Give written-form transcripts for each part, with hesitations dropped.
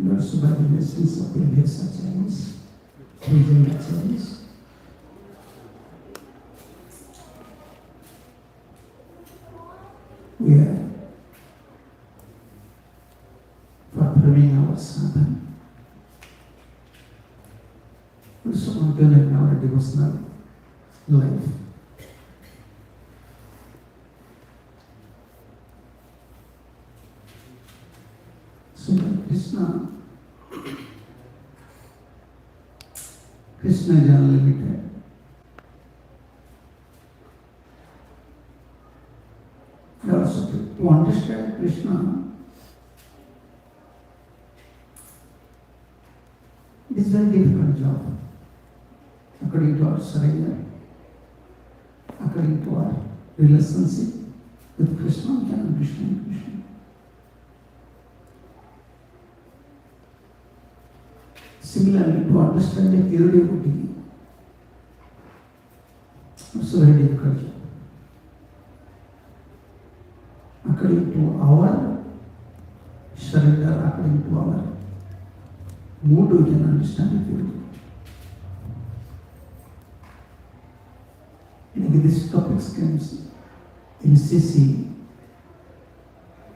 And also by the blessings of the earlier Sacharyas, Vijay Acharyas. We are furthering our sadhana, also maintaining our devotional life. So Krishna is unlimited. And also to understand Krishna, it is a very difficult job. According to our surrender, according to our relationship with Krishna, we can understand Krishna. Similarly, to understand a pure devotee, also very difficult job. According to our surrender, according to our mood, we can understand a pure devotee. And this topic comes in CC.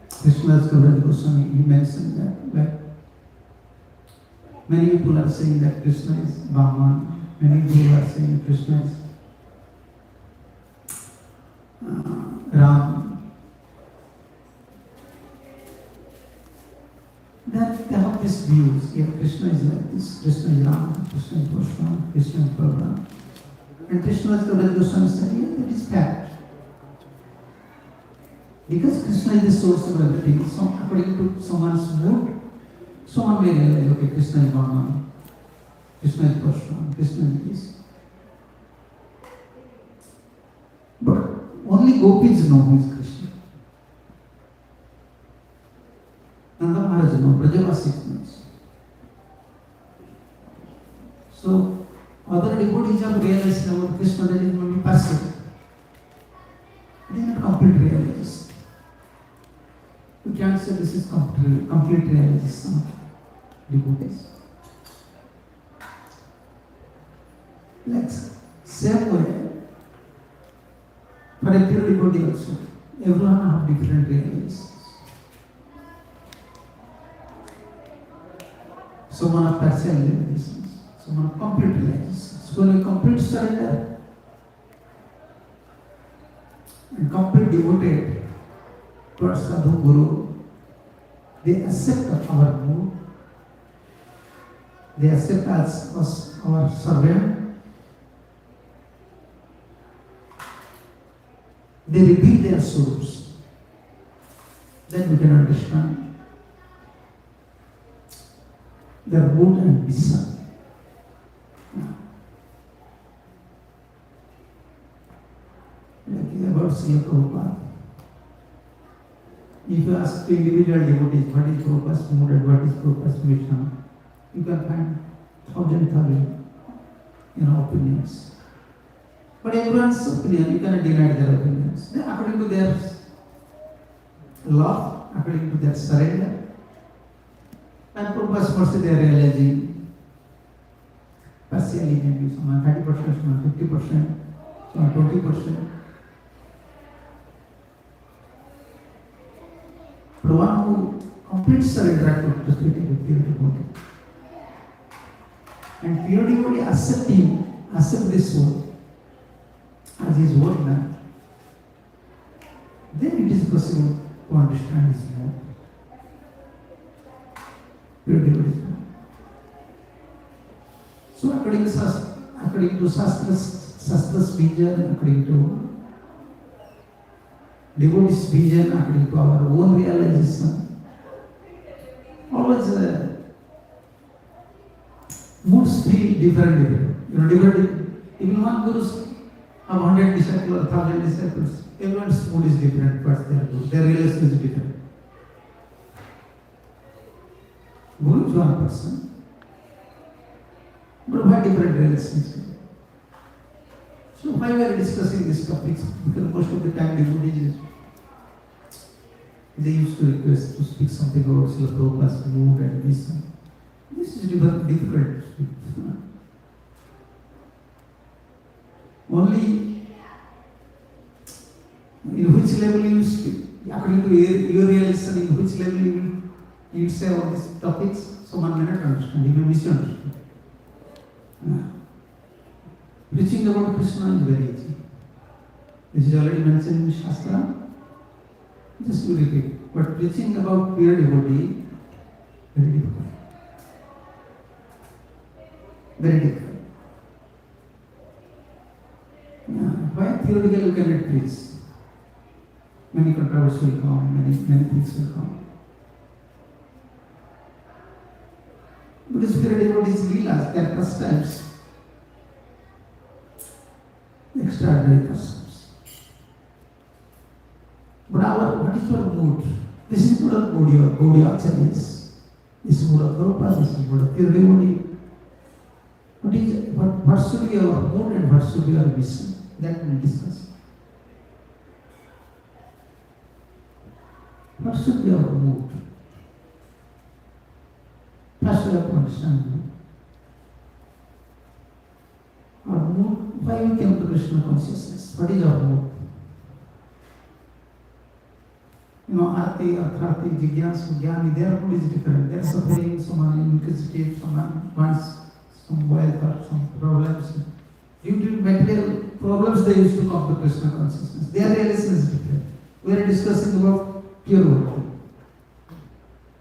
Krishnadas Kaviraj Goswami, he mentioned that many people are saying that Krishna is Brahman, many people are saying Krishna is Ram. That they have these views. Yeah, Krishna is like this, Krishna is Ram, Krishna is Vishnu, Krishna is Balaram. And Krishnadas Kaviraj Goswami said, yeah, that is fact. Because Krishna is the source of everything, so according to someone's mood, someone may realize, okay, Krishna is Brahman, Krishna is Vishnu, Krishna is this. But only gopis know who is Krishna. Nanda Maharaj knows, Brajavasi knows. So, other devotees have realized about Krishna, that is only passive. It is not complete realization. We can't say this is complete realization of devotees. Like same way, for a pure devotee also, everyone have different realizations. Someone have partial realizations, someone have complete realizations. So when we complete surrender and complete devoted towards Sadhu Guru, they accept our mood, they accept us our servant, they reveal their souls. Then we can understand their mood and vision. Like about Srila Prabhupada. If you ask individual devotees what is Prabhupada's mood and what is Prabhupada's mission, you can find thousand opinions. But everyone's opinion, you cannot deny their opinions. Then according to their love, according to their surrender, and Prabhupada's mercy they are realizing partially, maybe someone 30%, someone 50%, someone 20%. The one who completes surrender to the pure devotee. And pure devotee accept this soul as his own man. Then it is possible to understand his mood. Pure devotee. So according to Shastra's vision, according to devotee's vision, according to our own realization, always moods feel different. Different. Even one gurus have 100 disciples, 1,000 disciples. Everyone's mood is different, but their relation is different. Guru is one person, but why different relations? So why we are discussing these topics? Because most of the time devotees, they used to request to speak something about Srila Prabhupada's mood and vision. This is difficult. Only in which level you speak, according to your realization, in which level you say all these topics, so one may not understand, you may misunderstand. Preaching about Krishna is very easy. This is already mentioned in Shastra. Just to repeat. But preaching about pure devotee, very difficult. Very difficult. Why theoretical you cannot preach? Many controversies will come, many things will come. Because pure devotees leelas, they are pastimes. Extraordinary pastimes. But what is your mood? This is mood of Gaudiya Acharyas. This is mood of Prabhupada, this is mood of pure devotee. What should be our mood and what should be our mission? That we will discuss. What should be our mood? First we have to understand our mood. Why we came to Krishna consciousness? What is our mood? Arti, Artharti, Jigyasu, Jnani, their mood is different. They are suffering, someone inquisitive, someone wants some wealth or some problems. Due to material problems, they used to come to Krishna consciousness. Their realization is different. We are discussing about pure devotee.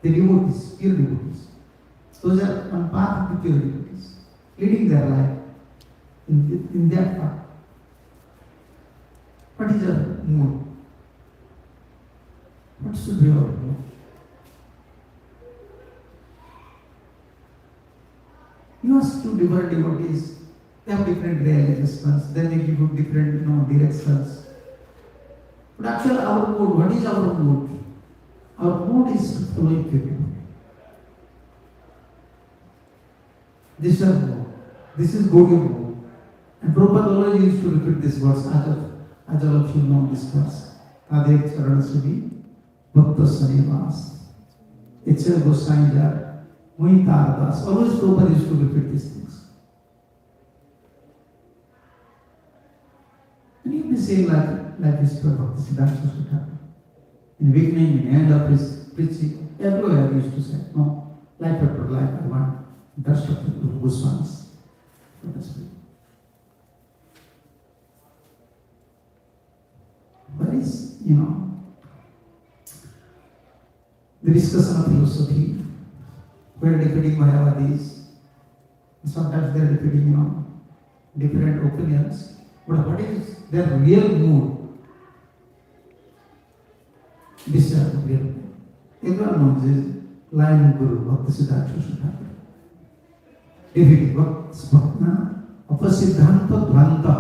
The devotees, pure devotees. Those are on path of the pure devotees, leading their life in that path. What is our mood? What should be our mood? You ask two different devotees, they have different realizations, then they give you different directions. But actually our mood, what is our mood? Our mood is to follow pure. This is our mood. This is Gaudiya mood. And Prabhupada always used to repeat this verse, as all of you know this verse. Tadev Charan Sudhi, Bhakta Sanivas. It's a Gosanja, Muhitaradas. Always Prabhupada used to repeat these things. And you may say like this to Bhakti Siddhanta Sutta. In the beginning, in the end of his preaching, everywhere he used to say, no, life after life, I want dust of the Goswamis. What is, the discussion of philosophy, we are defeating Mayavadis, sometimes they are defeating, different opinions, but what is their real mood? This is the real mood. Everyone knows this line of Guru, Bhakti Siddhanta Sutta. Defeating Apasiddhanta Dvanta.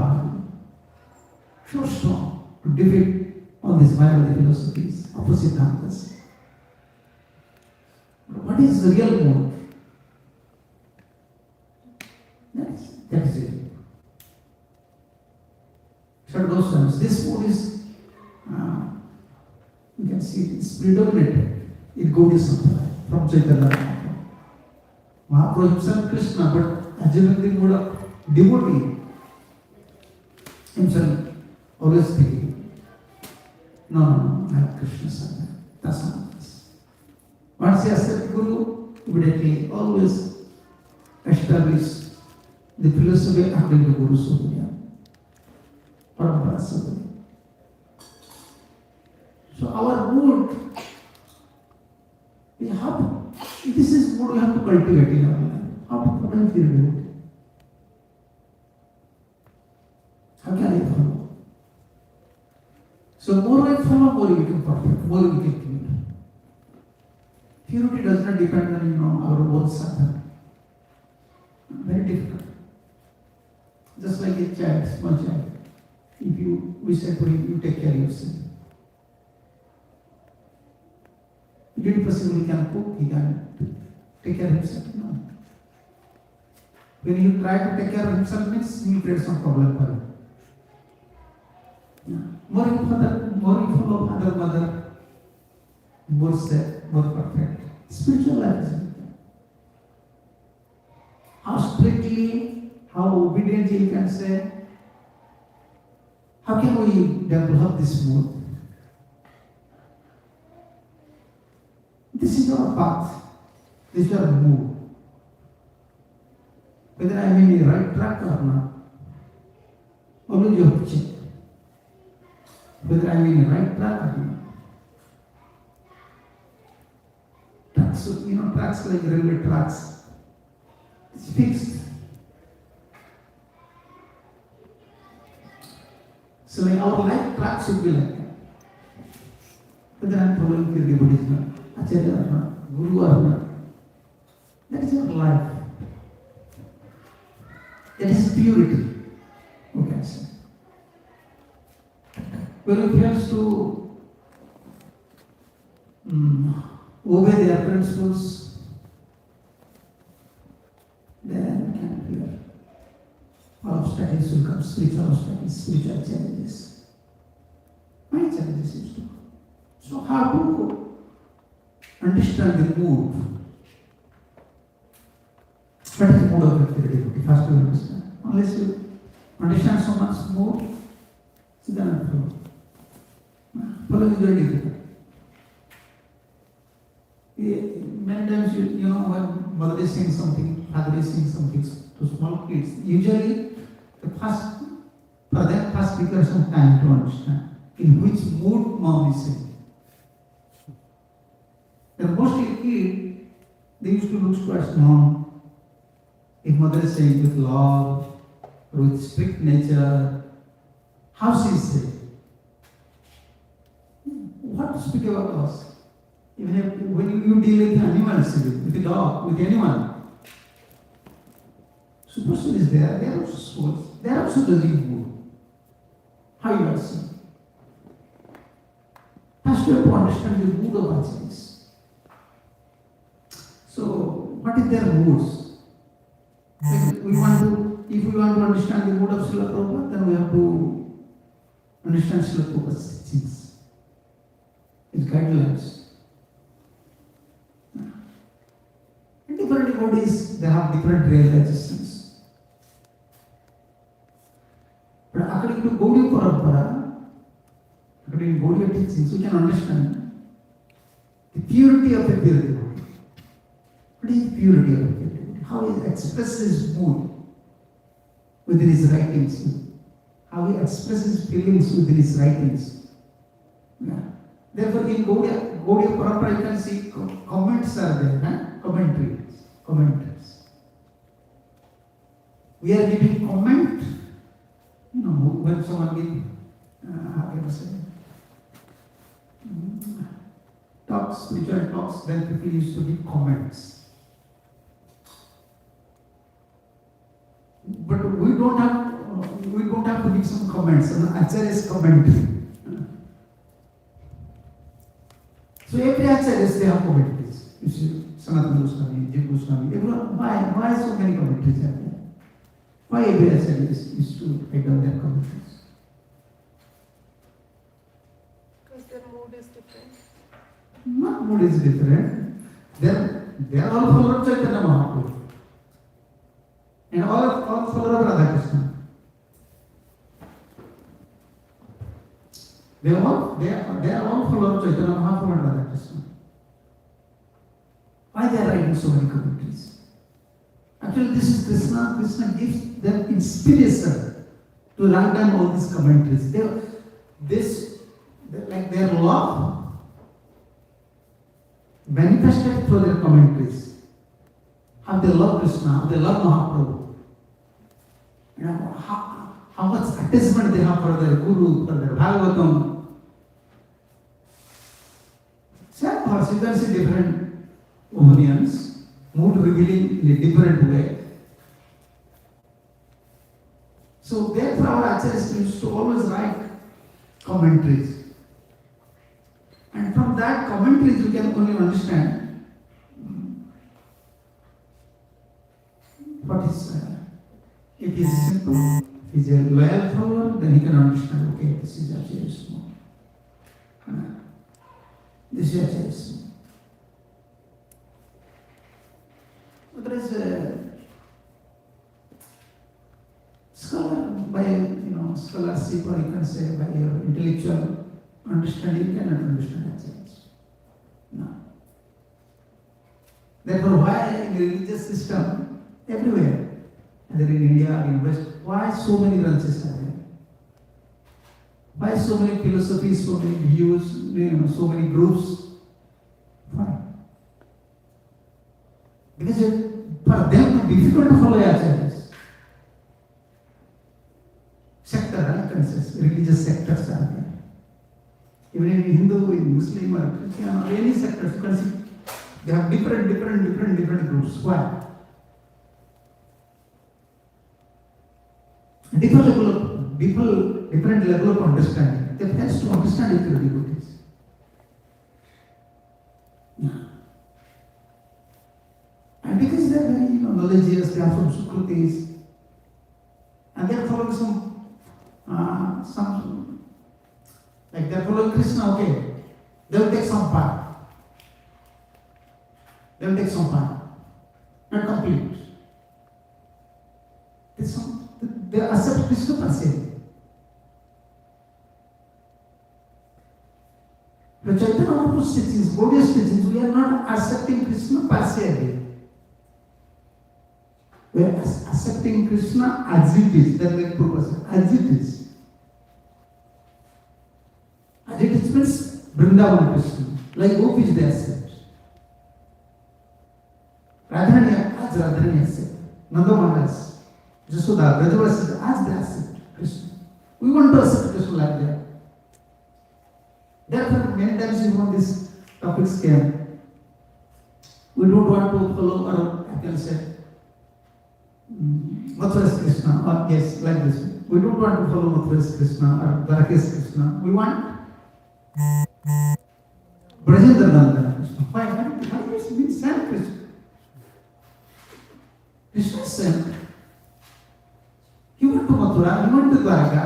So strong to defeat all these Mayavadi philosophies, Apasiddhantas. What is the real mood? That is it. Sadhgoswamis, this mood is, you can see it's predominated in Gaudiya Sampradaya from Chaitanya. Mahaprabhu himself Krishna, but assuming the mood of devotee, himself always thinking, no, I have Krishna Sadhana. That's not this. Once he accepts Guru, immediately always establish the philosophy according to Guru's opinion. Parampara Sadhana. So our mood, this is what we have to cultivate in our life. How to follow pure devotee? How can I follow? So more I follow, more we become perfect, more we get pure. Purity does not depend on our own sadhana. Very difficult. Just like a child, small child. If we say to him, you take care of yourself. If it possible, he can cook, he can take care of himself. No. When you try to take care of himself, means he creates some problem for him. More you follow father, mother, more safe, more perfect. Spiritual life is like that. how obediently you can say, how can we develop this mood? This is our path. This is our mood. Whether I am in the right track or not, always you have to check. Whether I am in the right track or not. Tracks, tracks like railway tracks. It's fixed. So like our life track should be like that. Whether I am following the devotees or not, Acharya or not, Guru or not. That is our life. That is purity. Okay, sir. When we have to obey their principles, then we can fear. All obstacles will come, spiritual obstacles, spiritual challenges. Many challenges is to. So how to understand the mood? What is the mood of the devotee? First you understand. Unless you understand so much mood, so then not follow. Follow is very difficult. Many times when mother is saying something, father is saying something to small kids, usually for them first requires some time to understand in which mood mom is saying. And mostly kid, they used to look towards mom. If mother is saying with love or with strict nature, how she is saying? What to speak about us? Even if, when you deal with animals, with a dog, with anyone, so person is there, they are also souls, they are also doing good. How you are seeing? First you have to understand the mood of acharyas. So, what is their moods? If we want to understand the mood of Srila Prabhupada, then we have to understand Srila Prabhupada's teachings, his guidelines. And different devotees, they have different realizations. But according to Gaudiya Parampara, according to Gaudiya teachings, we can understand the purity of a pure devotee. What is the purity of a pure devotee? How he expresses his mood within his writings, how he expresses feelings within his writings. Yeah. Therefore, in Gaudiya Parampara, you can see comments are there, commentaries. We are giving comment, when someone gives, how can I say, talks, spiritual talks, then people used to give comments. But we don't have to give some comments on Acharya's commentary. So every Acharyas, they have commentaries. You see, Sanatana Goswami, Jim Goswami, everyone. Why so many commentaries are there? Why every Acharya is to write down their commentaries? Because their mood is different. Not mood is different. They are all followers of Chaitanya Mahaprabhu. And all followers of Radha Krishna. They are all followers of Chaitanya Mahaprabhu and Radha Krishna. Why they are writing so many commentaries? Actually, this is Krishna. Krishna gives them inspiration to write down all these commentaries. Their love manifested through their commentaries. How they love Krishna, how they love Mahaprabhu. How much attachment they have for their Guru, for their Bhagavatam. Same thoughts, you can see different opinions, mood revealing in a different way. So therefore our Acharyas used to always write commentaries. And from that commentaries you can only understand what is, it is simple. If he is a loyal follower, then he can understand, okay, this is Acharya's mood. This is Acharya's mood. So there is scholarship, or you can say by your intellectual understanding, you cannot understand a change. No. Therefore, why in the religious system, everywhere, either in India or in West, why so many branches are there? Why so many philosophies, so many views, so many groups? Why? Because for them it is difficult to follow acharyas. Sector, religious sectors are there. Even in Hindu, in Muslim, or Christian, or any sectors, you can see they have different groups. Why? Different level of understanding. They have to understand if you are devotees. Yeah. And because they are very knowledgeous, they are from Sukrutis, and they are following some like they are following Krishna, okay, they will take some part. They will take some part, not complete. They accept Krishna partially. The Chaitanya Mahaprabhu's teachings, Gaudiya's teachings, we are not accepting Krishna partially. We are accepting Krishna as it is. That like purpose. As it is. As it is means Vrindavan Krishna. Like gopis they accept. Radharani as Radharani accept. Nanda Maharaj, Jasoda, Brajavasi as they accept Krishna. We want to accept Krishna like that. Therefore, many times these topics came. We don't want to follow, or I can say, Mathura's Krishna, or yes, like this. We don't want to follow Mathura's Krishna or Dwaraka's Krishna. We want Brajendra Nandana Krishna. Why is it sent Krishna? Krishna is sent. He went to Mathura, he went to Dwaraka,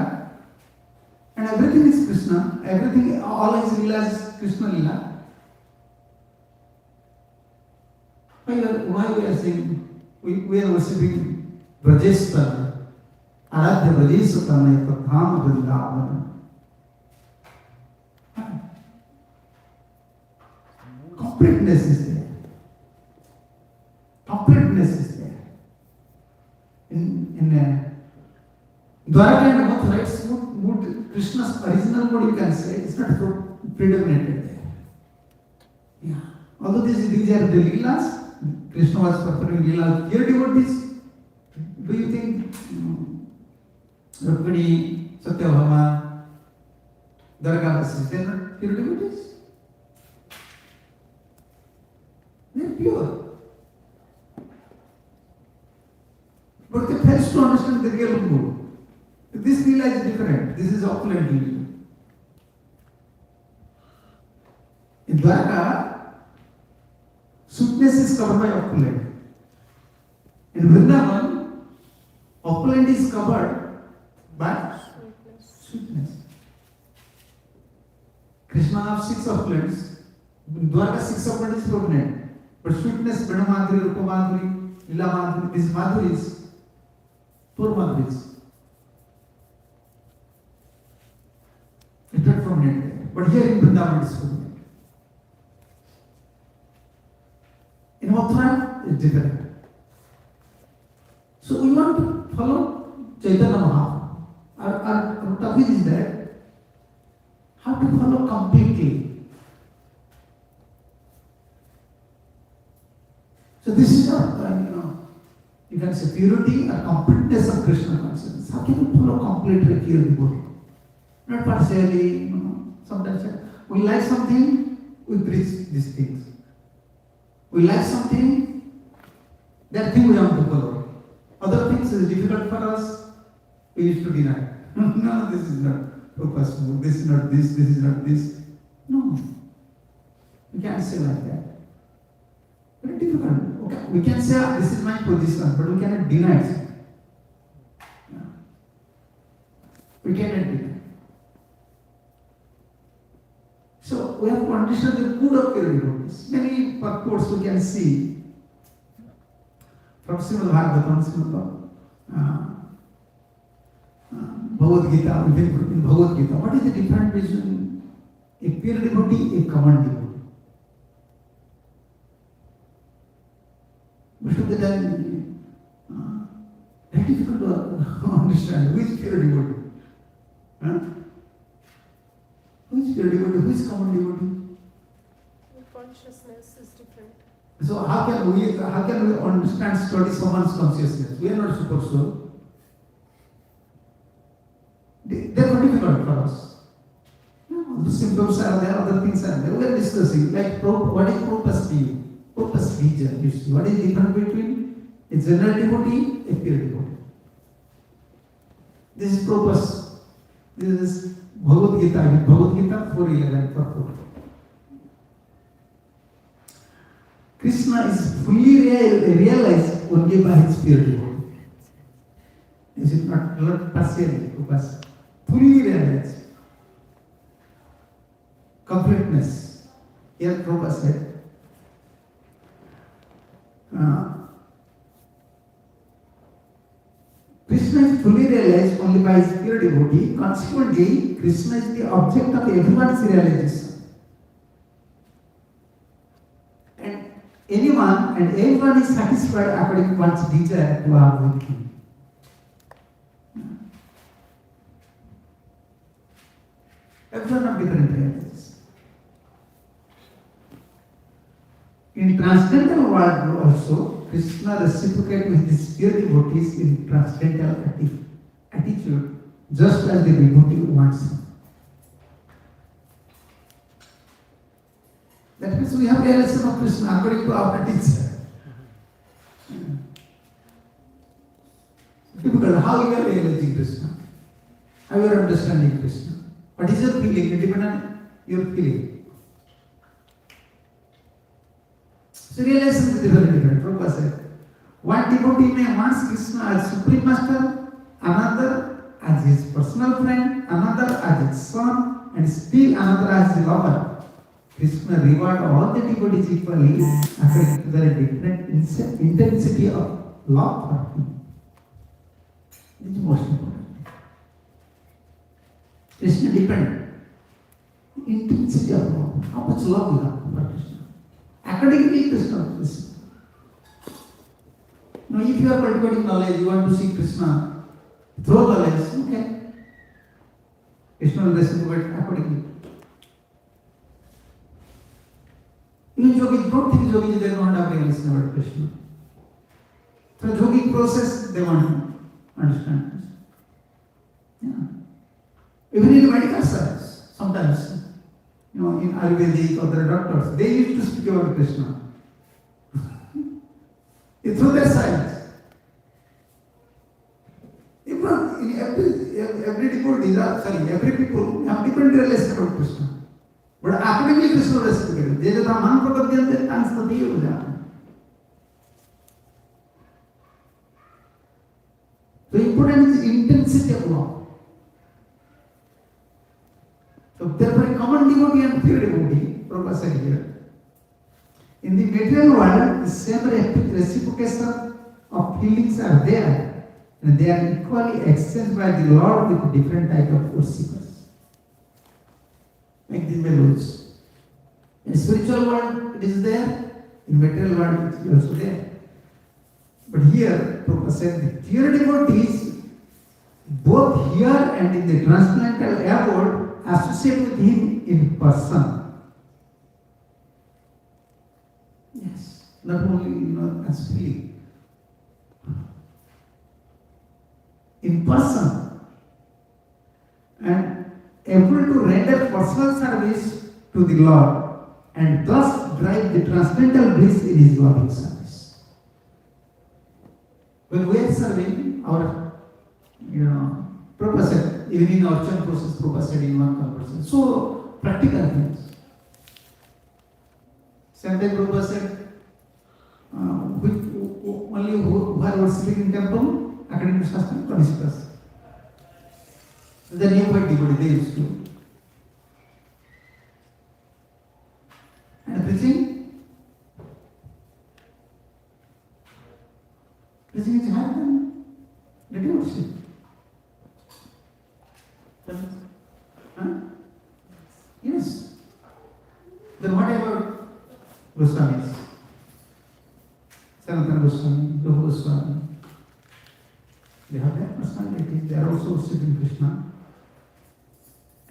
and everything is Krishna, everything, all his Leela is Krishna Leela. Why we are saying, we are worshipping Brajeshwara, Aradhya Brajeshwara, Dham Vrindavana. Completeness is there. Completeness is there. In Dwaraka and Mathura, it's mood, Krishna's original mood, you can say, it's not so predominated there. Yeah. Although these are the Leelas, Krishna was performing Leelas. Dear devotees, do you think Rukmini, Satyabhama, Dwarkavasi, they are not pure devotees? They are pure. But they fail to understand the real mood. This Leela is different. This is opulent Leela. In Dwarka, sweetness is covered by opulent. In Vrindavan, opulent is covered by sweetness. Krishna has 6 opulents. In Dwarka, 6 opulents is prominent. But sweetness, Prana Madhuri, Rupa Madhuri, Lila Madhuri, these Madhuris, 4 Madhuris. It's not prominent there. But here in Vrindavan it is prominent. In Mathura, it's different. So we want to follow Chaitanya Mahaprabhu. Our topic is that how to follow completely. So this is our, you can say purity or completeness of Krishna consciousness. How can we follow completely pure devotee? Not partially, sometimes we like something, we preach these things. We like something, that thing we want to follow. Other things is difficult for us, we used to deny. No, this is not possible, this is not this is not this. No, we can't say like that. Very difficult. Okay, we can say this is my position, but we cannot deny it. Yeah. We cannot deny. So we have to understand the mood of pure devotees. Many purports we can see from Srimad Bhagavatam, Bhagavad Gita, in Bhagavad Gita, what is the difference between a pure devotee, a common devotee? Most of the time, very difficult to understand who is pure devotee. Huh? Who is pure devotee? Who is common devotee? The consciousness is different. So how can we understand, study someone's consciousness? We are not super soul. They are difficult for us. The symptoms are there, other things are there. We are discussing like what is purpose view, purpose vision. You see, what is the difference between a general devotee, a pure devotee? This is purpose. This is Bhagavad Gita. Bhagavad Gita 4:11 for 4. Krishna is fully realized only by his pure devotee. Is it not partially? Purpose. Fully realized. Completeness. Here Prabhupada said, Krishna is fully realized only by his pure devotee. Consequently, Krishna is the object of everyone's realization. And everyone is satisfied according to one's desire to have with him. Everyone of different realities. In transcendental world also, Krishna reciprocates with his pure devotees in transcendental attitude, just as the devotee wants him. That means we have realization of Krishna according to our teacher. Difficult. How you are realizing Krishna? How you are understanding Krishna? What is your feeling? It depends on your feeling. So realization is different. Prabhupada said, one devotee may want Krishna as Supreme Master, another as his personal friend, another as his son, and still another as his lover. Krishna reward all the devotees equally according to their different intensity of love for him. This is most important. Krishna depends. Intensity of love. How much love you have for Krishna. Accordingly, Krishna is. Now, if you are cultivating knowledge, you want to see Krishna through knowledge, okay. Krishna will reciprocate accordingly. Even yogis, don't think yogis, they don't have realization about Krishna. Through yogic process, they want to understand Krishna. Yeah. Even in medical science, sometimes, in Ayurvedic or the doctors, they used to speak about Krishna. It's through their science. Even in every devotee, every people have different relation about Krishna. But accordingly, Krishna reciprocated. They just have man prakadhyante, thanks to the So important is intensity of love. So therefore, a common devotee and pure devotee, Prabhupada said here, in the material world, the same reciprocation of feelings are there, and they are equally exchanged by the Lord with different type of worshippers. Like the mellows. In spiritual world, it is there. In material world, it is also there. But here, Prabhupada said, the pure devotees, both here and in the transcendental abode, associate with him in person. Yes, not only as feeling. In person. And able to render personal service to the Lord and thus drive the transcendental bliss in his loving service. When we are serving our, Prabhupada said, even in our chant process, Prabhupada said in one conversation. So, practical things. Same time Prabhupada said, only who are worshipping in temple, according to Shastra, Kanishkas. The neophyte devotee, they used to. And preaching? Preaching is higher than the devotion. Goswamis. Sanatana Goswami, Rupa Goswami. They have their personalities. They are also worshipping Krishna.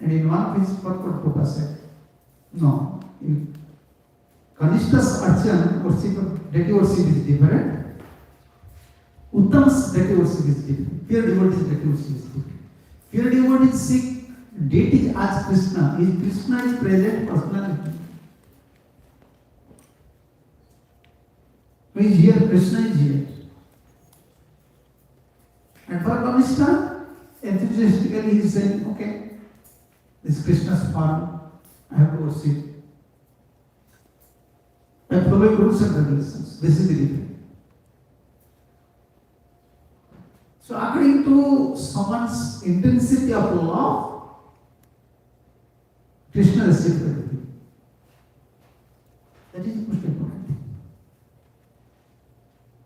And in one of his purport, Prabhupada said, no, Kanishka's Archan worship, deity worship is different. Uttam's deity worship is different. Pure devotee's deity worship is different. Pure devotees seek deity as Krishna. Krishna is present personality. Who is here? Krishna is here. And for Kanishka, enthusiastically he is saying, okay, this Krishna's form, I have to worship. I follow rules and regulations. This is the difference. So according to someone's intensity of love, Krishna received everything. That is the most important thing.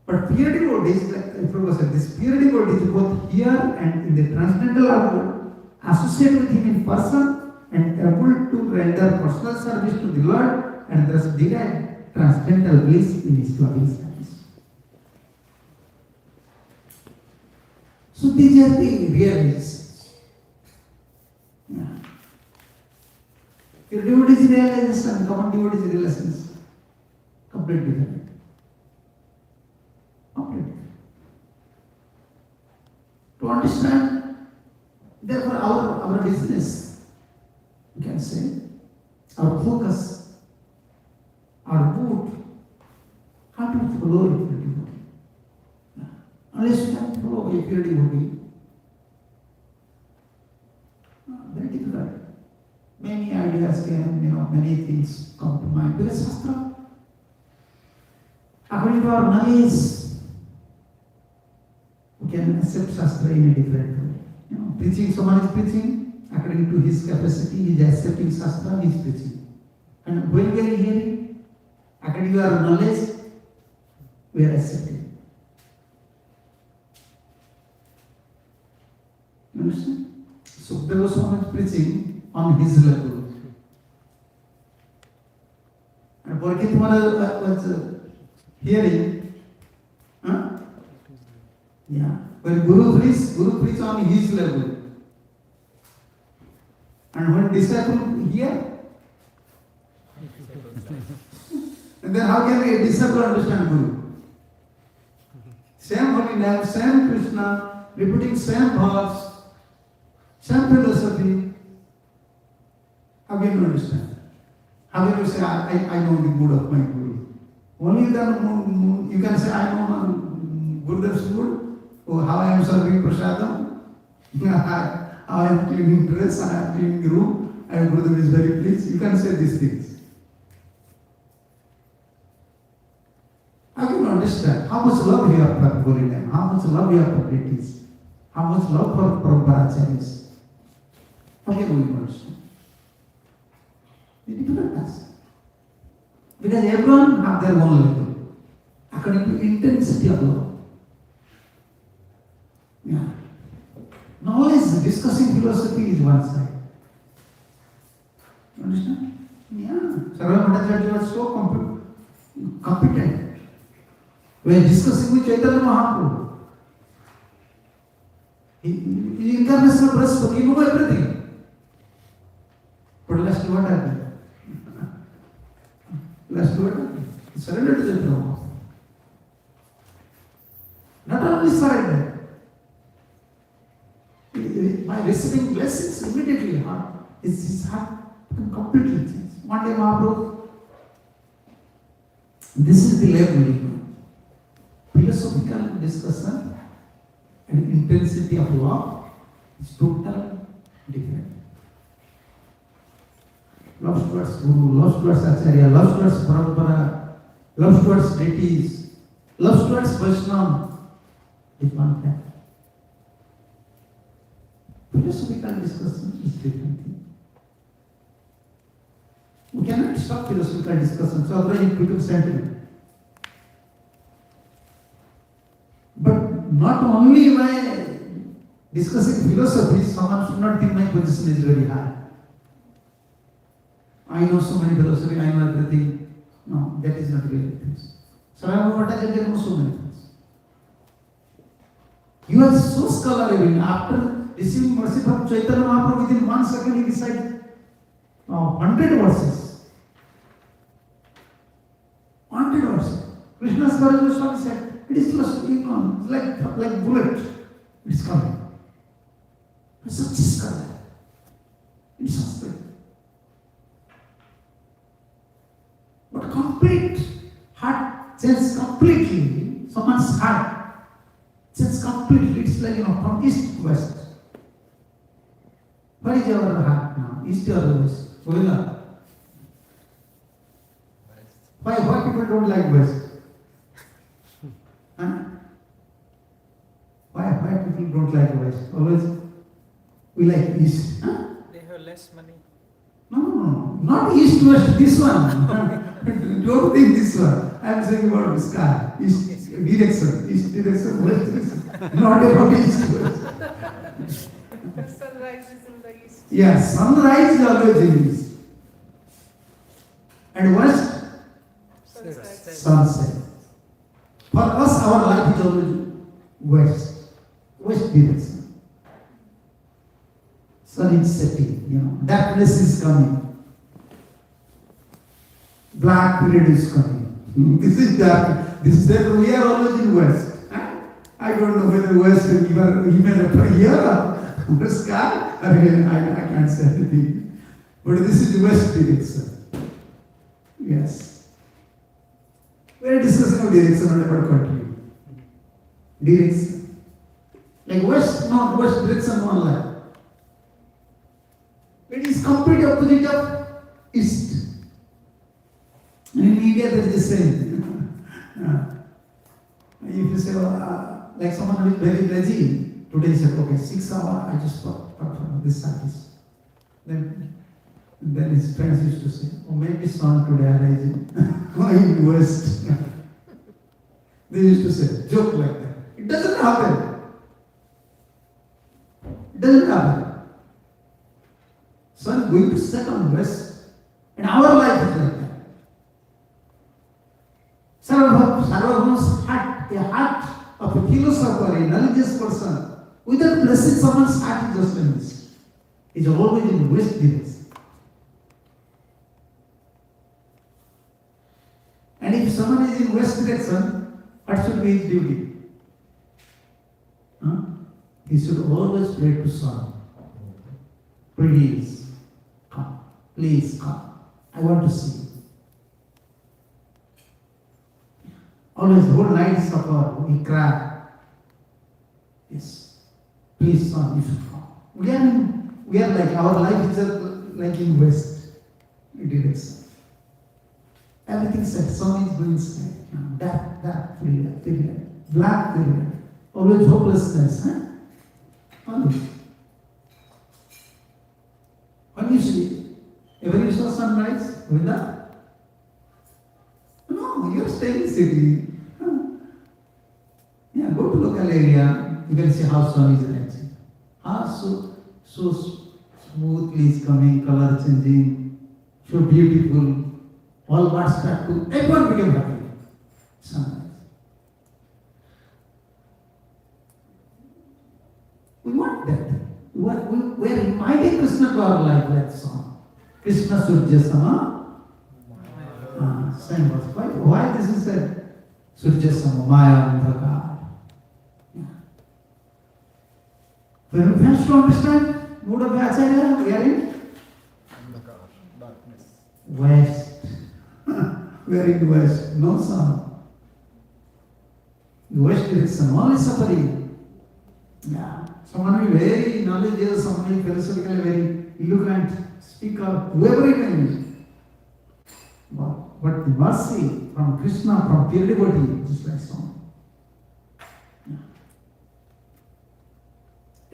But pure devotees, like Prabhupada said, this pure devotees both here and in the transcendental world associate with him in person and able to render personal service to the Lord and thus derive transcendental bliss in his loving service. So these are the realizations. Yeah. Your devotees realizations and common devotees realizations completely different. Completely different. To understand, therefore our business, you can say, our focus, our mood, how to follow a pure devotee. Unless you can follow a pure devotee, very difficult. Many ideas came, many things come to mind. Because Shastra, according to our knowledge, we can accept Shastra in a different way. Preaching, someone is preaching, according to his capacity, he is accepting Shastra, he is preaching. And when we are hearing, according to our knowledge, we are accepting. You understand? So there was so much preaching on his level. And Parikshit Maharaj was hearing, yeah, when Guru preached on his level. And when disciple hear, and then how can a disciple understand Guru? Same holy name, same Krishna, repeating same verse, same philosophy. How can you understand? How can you say, I know the good of my Guru? Only then you can say, I know Gurudev's good, or how I am serving prasadam, how I am cleaning dress, I am cleaning the room, and Gurudev is very pleased. You can say these things. How can you understand how much love you have for holy name, how much love you have for deities, how much love for Prabhupada? How can we understand? The difficult task. Because everyone have their own level, according to intensity of love. Yeah. Knowledge, discussing philosophy is one side. You understand? Yeah. Sarva Bhattacharya was so competent. We are discussing with Chaitanya Mahaprabhu. He incarnational Brahspati, he knows everything. But last what happened? Last what happened? He surrendered to the Brahma. Not only surrender. By receiving blessings immediately, his heart completely changed. One day Mahaprabhu, this is the level, philosophical discussion and intensity of love is totally different. Love towards Guru, love towards Acharya, love towards Parampara, love towards deities, love towards Vaishnava is one thing. Philosophical discussion is different thing. We cannot stop philosophical discussion, so otherwise it becomes sentiment. But not only by discussing philosophy, someone should not think my position is very high. I know so many philosophy, I know everything. No, that is not real things. Sarvabhauma Bhattacharya knows so many things. You are so scholarly. After receiving mercy from Chaitanya Mahaprabhu, within 1 second he recited 100 verses. 100 verses. Krishna's Gaudiya Swami said, it is just like bullet. It's coming. It's such a scholar. It's Sanskrit. But complete heart changes completely. Someone's heart changes completely. It's like, from east to west. Where is your heart now? East or west? Govinda? Why people don't like west? Huh? Why people don't like west? Always we like east. Huh? They have less money. No. Not east west, this one. Don't think this one. I am saying about the sky. East direction. East direction, west direction. Not about east west. The sunrise is in the east. Yes, sunrise is always in east. And west, Sunset. sunset. For us, our life is always west. West direction. Sun is setting, darkness is coming. Black period is coming. This is dark. This is that we are always in west. I don't know whether west is even here or the sky. I can't say anything. But this is the west direction. Yes. We are discussing about direction, not about country. Direction. Like west, not west direction, one life. It is complete opposite of east. And in India there is the same. If you say, like someone who is very lazy, today he said, okay, 6 hours, I just thought from this service. Then his friends used to say, oh, maybe sun today arising. Going west. They used to say, joke like that. It doesn't happen. It doesn't happen. Sun going to set on west. And our life is like that. Sarvabhauma's heart, a heart of a philosopher, a religious person, without blessing someone's heart is just like this. It's always in west direction. And if someone is in west direction, what should be his duty? He should always pray to sun. Please come. Please come. I want to see you. Always whole night suffer, we cry. Yes. Please son, you should come. We are like, our life is like in west direction. Everything said, sun is going straight. Dark period. Black period. Always hopelessness. Always. When you see, ever you saw sunrise? Vinda? No, you are staying in city. Yeah, go to local area, you can see how sun is rising. How so smoothly is coming, color changing, so beautiful. All birds start to, everyone became happy. Sunrise. We want that. We are reminding Krishna to our life, that song. Krishna Surya Sama. Same verse. Why this is said? Surya Sama, Maya Andhakar. When we have to understand, mood of Acharya, we are in Darkness. west. We are in west, no sun. The west direction, only suffering. Yeah. Someone will be very knowledgeable, someone will be philosophically very eloquent, speaker, whoever it may be. But the mercy from Krishna, from pure devotee, just like song. Yeah.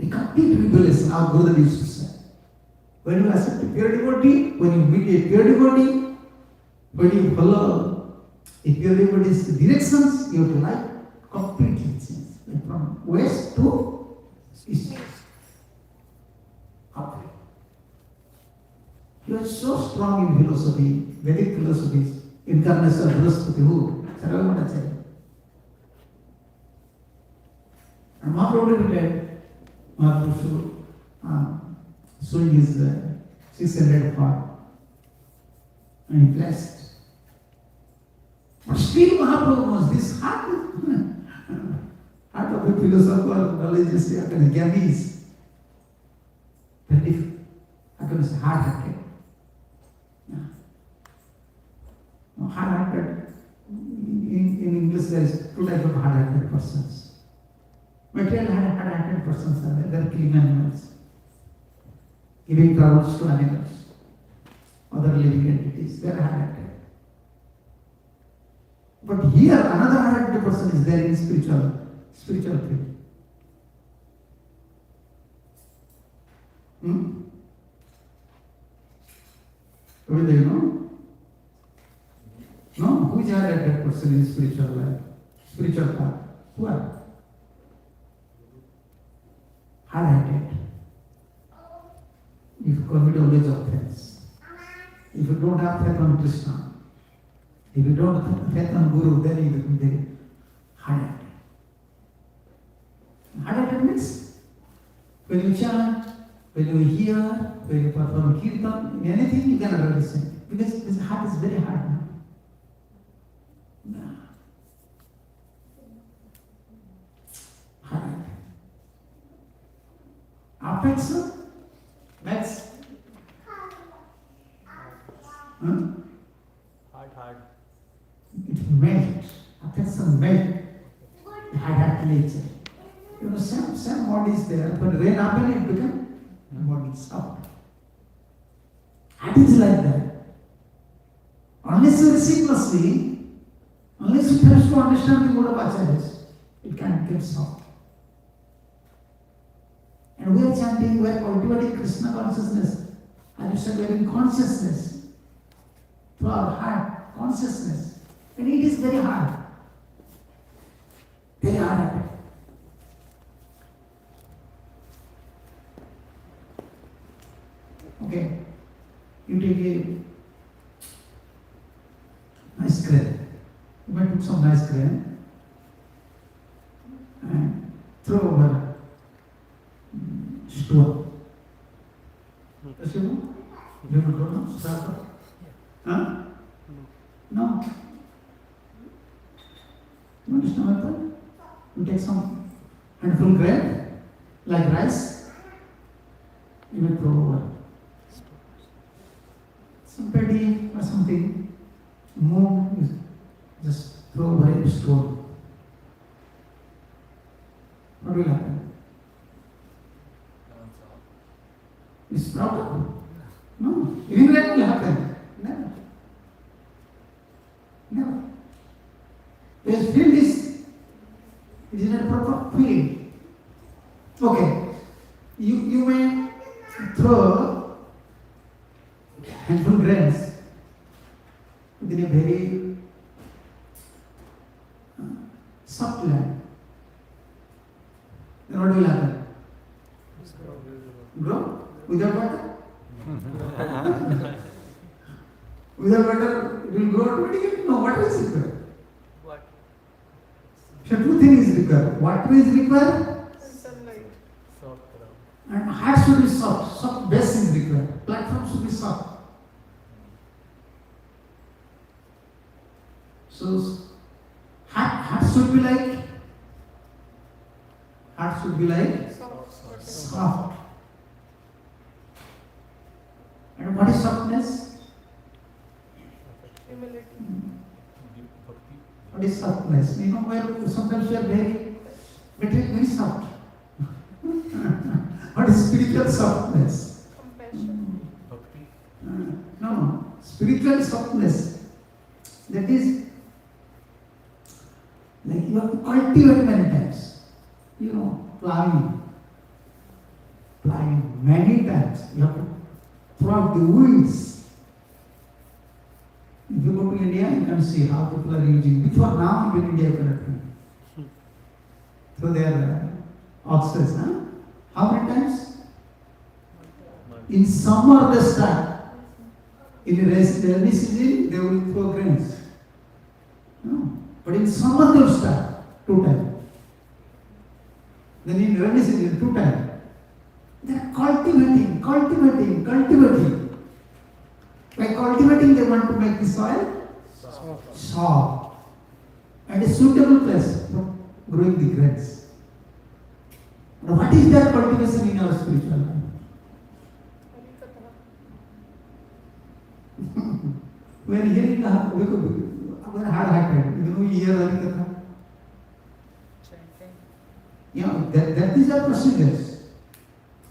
A complete revelation, our Gurudev used to say. When you accept a pure devotee, when you meet a pure devotee, when you follow a pure devotee's directions, your life completely changes. Like from west to east. You are so strong in philosophy, Vedic philosophies. incarnation of Brihaspati, who? Sarvamacharya. And Mahaprabhu declared, Mahaprabhu showing his 600 heart. And he blessed. But still Mahaprabhu knows this heart of the philosopher, religious, Gyanis. Very different. How can you say hard-hearted? Hard-hearted. In English there is two types of hard-hearted persons. Material hard-hearted persons are there. They are killing animals, giving troubles to animals, other living entities. They are hard-hearted. But here another hard-hearted person is there in spiritual field. Do you know? No? Who is a hard-hearted person in spiritual life? Spiritual path? Who are? Hard-hearted. If you commit always offense. If you don't have faith on Krishna, if you don't have faith on Guru, then you become very hard-hearted. Hard-hearted means when you chant, when you hear, when you perform kirtan, in anything you cannot listen. Because this heart is very hard. No? Hard. Affection? That's hard. it melt. Affection melt. The hard nature. You know, same body is there, but rain happens, it becomes body soft. It is like that. Unless you receive mercy, unless you first to understand the word of acharyas, it can't get soft. And we are chanting, we are cultivating Krishna consciousness. And you said we are in consciousness. Through our heart, consciousness. And it is very hard. Very hard. Okay. You take a nice grain. You might put some nice grain and throw over stone. Does you know? You don't know? Start. Huh? No. You understand that? You take some handful grain, like rice, you will throw over. Some paddy or something, move, you just throw over a stone. What will happen? You sprout up? No. Even that will happen. Never. Never. Because field is, it is not a proper field. Okay. You may throw handful grains within a very soft land. Then what will happen? Grow? Without water? Without water, it will grow automatically? No, water is required. What? So two things is required. Water is required Sunlight. Soft ground. and heart should be soft. Soft base is required. Platform should be soft. So heart should be like Soft. soft. And what is softness? Humility. What is softness? You know where sometimes we are very soft. What is spiritual softness? Compassion. No, spiritual softness. That is like you have to cultivate many times. You know, plowing many times. You have to throw out the weeds. If you go to India, you can see how people are using. Before now, even India cannot do. So they are oxes, huh? How many times? In summer they start. In the rainy season, they will throw grains. No. But in summer they will start 2 times. Then in rainy season 2 times. They are cultivating. By cultivating, they want to make the soil soft and a suitable place for growing the grains. Now, what is that cultivation in our spiritual life? When hearing the hard-hearted, you hear Hare Katha. That is our procedures.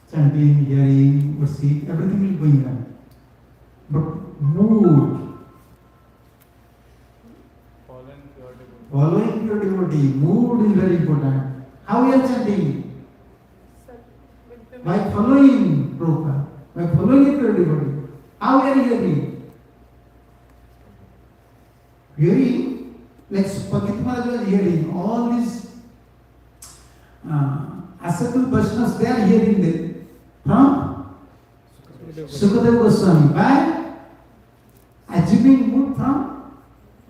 Chanting, hearing, worship, everything will go on. But mood, following pure devotee, mood is very important. How we are chanting? By following Prabhupada, by following a pure devotee. How we are hearing? Hearing, like Pandit Maharaj was hearing, all these ascetic Vaishnavas, they are hearing them from Sukadeva Goswami by assuming mood from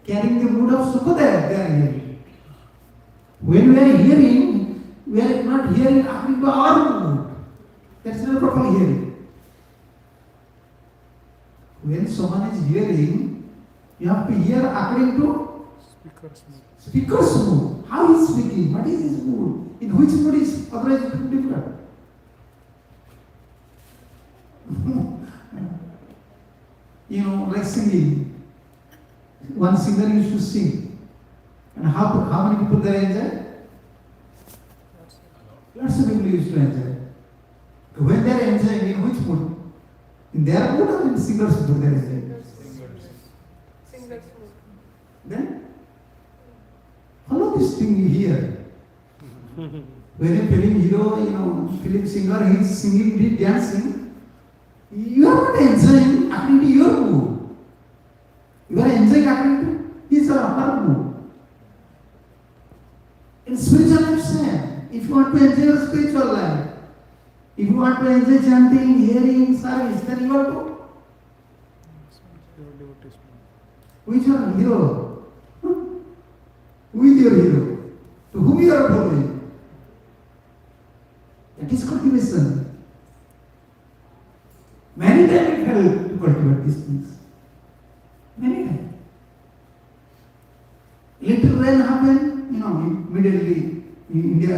carrying the mood of Sukadeva, they are hearing. When we are hearing, we are not hearing according to our mood. That's not proper hearing. When someone is hearing, you have to hear according to speaker's mood. How he is speaking, what is his mood, in which mood is, otherwise it will be different. Like singing. One singer used to sing. And how many people there enjoy? Lots of people used to enjoy. When they are enjoying, in which mood? In their mood or in singer's mood they are enjoying? Then follow this thing you hear. When a film hero, film singer, he is singing, he is dancing, you are not enjoying according to your mood. You are enjoying according to his or her mood. In spiritual life, same. If you want to enjoy your spiritual life, if you want to enjoy chanting, hearing, service, then you have to. Which one? Hero? Who is your hero? To whom you are following? That is cultivation. Many times it helps to cultivate these things. Many times. Little rain happened, immediately in India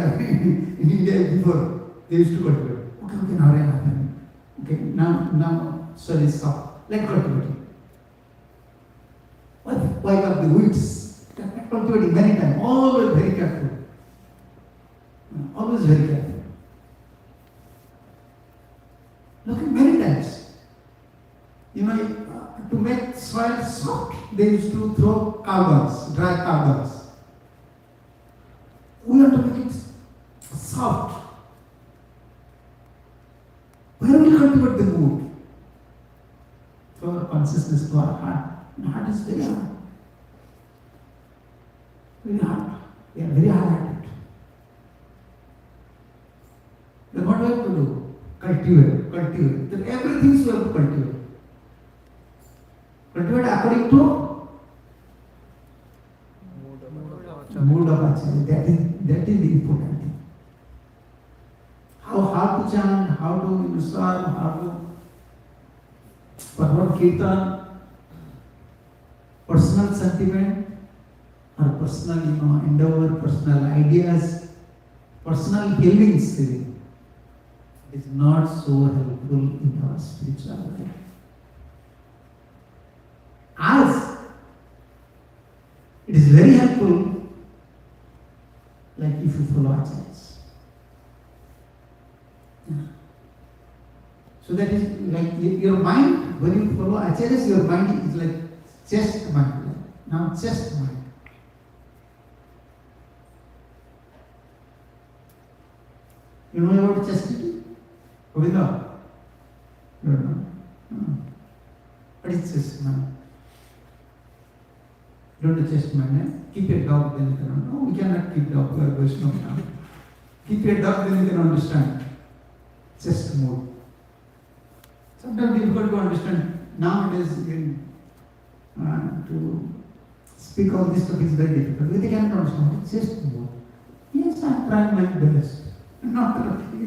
before they used to cultivate. Okay, now rain happened. Okay, now soil is soft. Let's cultivate it. Wipe up the weeds. Cultivating many times. Always very careful. Always very careful. Looking many times. To make soil soft, they used to throw carbons, dry carbons. We have to make it soft. Where will we cultivate the mood? Through our consciousness, to our heart. The heart is very hard. Very hard. We are very hard at it. Then what do we have to do? Cultivate. Then everything we have to cultivate. Cultivate according to mood of Acharya. That is the important thing. How to chant, how to serve, how to perform kirtan, personal sentiment, or personal endeavor, personal ideas, personal feelings. It is not so helpful in our spiritual life. As it is very helpful, like if you follow acharyas. So that is like your mind, when you follow acharyas, your mind is like chest mind. Now chest mind. You know about chastity? Govinda? You don't know? No. What is chest mind? You don't know chest mind, eh? Keep a dog, then you can. No, we cannot keep dog. We are Vaishnava now. Keep a dog, then you can understand. Chest mode. Sometimes difficult to understand. Nowadays, to speak all this stuff is very difficult. They cannot understand. It's just more. Yes, I'm trying my best. Not,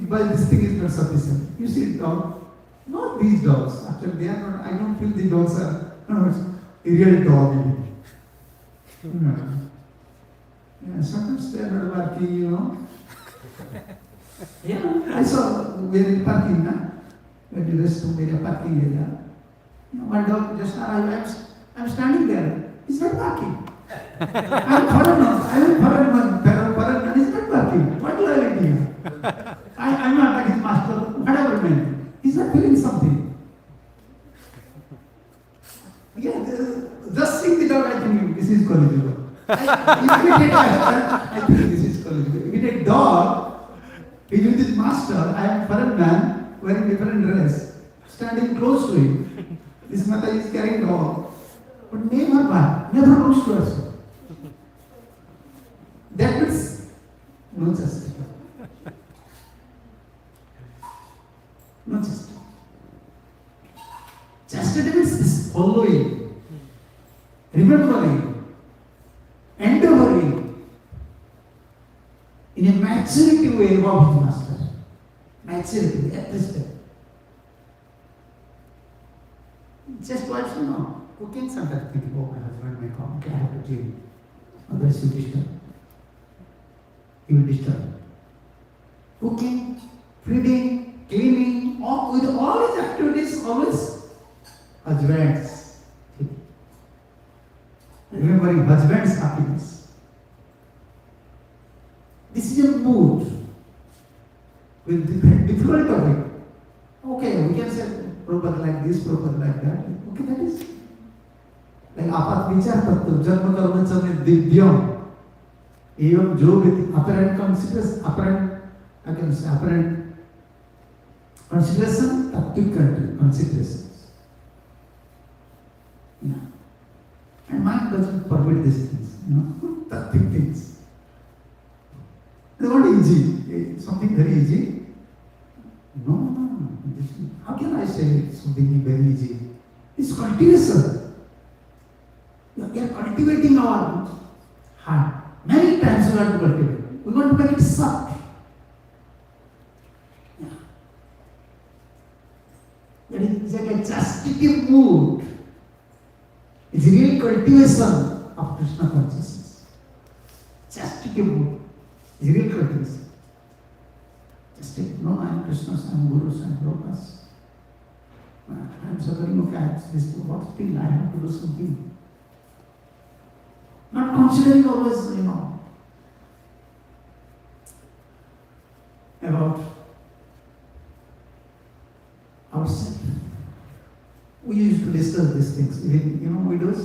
but this thing is not sufficient. You see dog, not these dogs. Actually, they are not, I don't feel the dogs are, no, it's a real dog. No. Yeah, sometimes they are not working, you know. Yeah, I saw we're in parking, when you rest to a parking area. You know, my dog just arrived, I'm standing there. He's not barking. I'm foreigner, he's not barking. What do I do? I'm not like his master, whatever man. He's not feeling something. Yeah, just seeing the dog, I think this is college. I think this is college. If a dog, he's with his master, I am foreign man, wearing different dress, standing close to him. This mother is carrying dog. But never bad, never close to us. That means no justice. No justice. Chastity means this following, remembering, endeavoring in a maturity way about his master. Maturity at this step. Just wives, you know. Cooking sometimes thinking, oh, my husband may come, okay, I have to clean. Otherwise, he will disturb. He will disturb. Cooking, feeding, cleaning, with all his activities, always husbands. Remembering husband's happiness. This is a mood with difficult topic. Okay, we can say proper like this, proper like that. Okay, that is. Like आपात विचार तत्व जन्म कर्म चलने दिव्यम एवं जो भी apparent consideration tattvic considerations. Yeah. And mind doesn't permit these things, you know, tattvic things. It's not easy. Something very easy. No. How can I say something very easy? It's cultivation. We are cultivating our heart. Many times we want to cultivate. We want to make it soft. Yeah. That is like a chastity mood. It's real cultivation of Krishna consciousness. Chastity mood is real cultivation. Just take, no, I am Krishna's, I am Guru's, I am Prabhupada's. I am suffering of cats. What still I have to do something. Not considering always, you know, about ourselves. We used to discuss these things. You know, widows,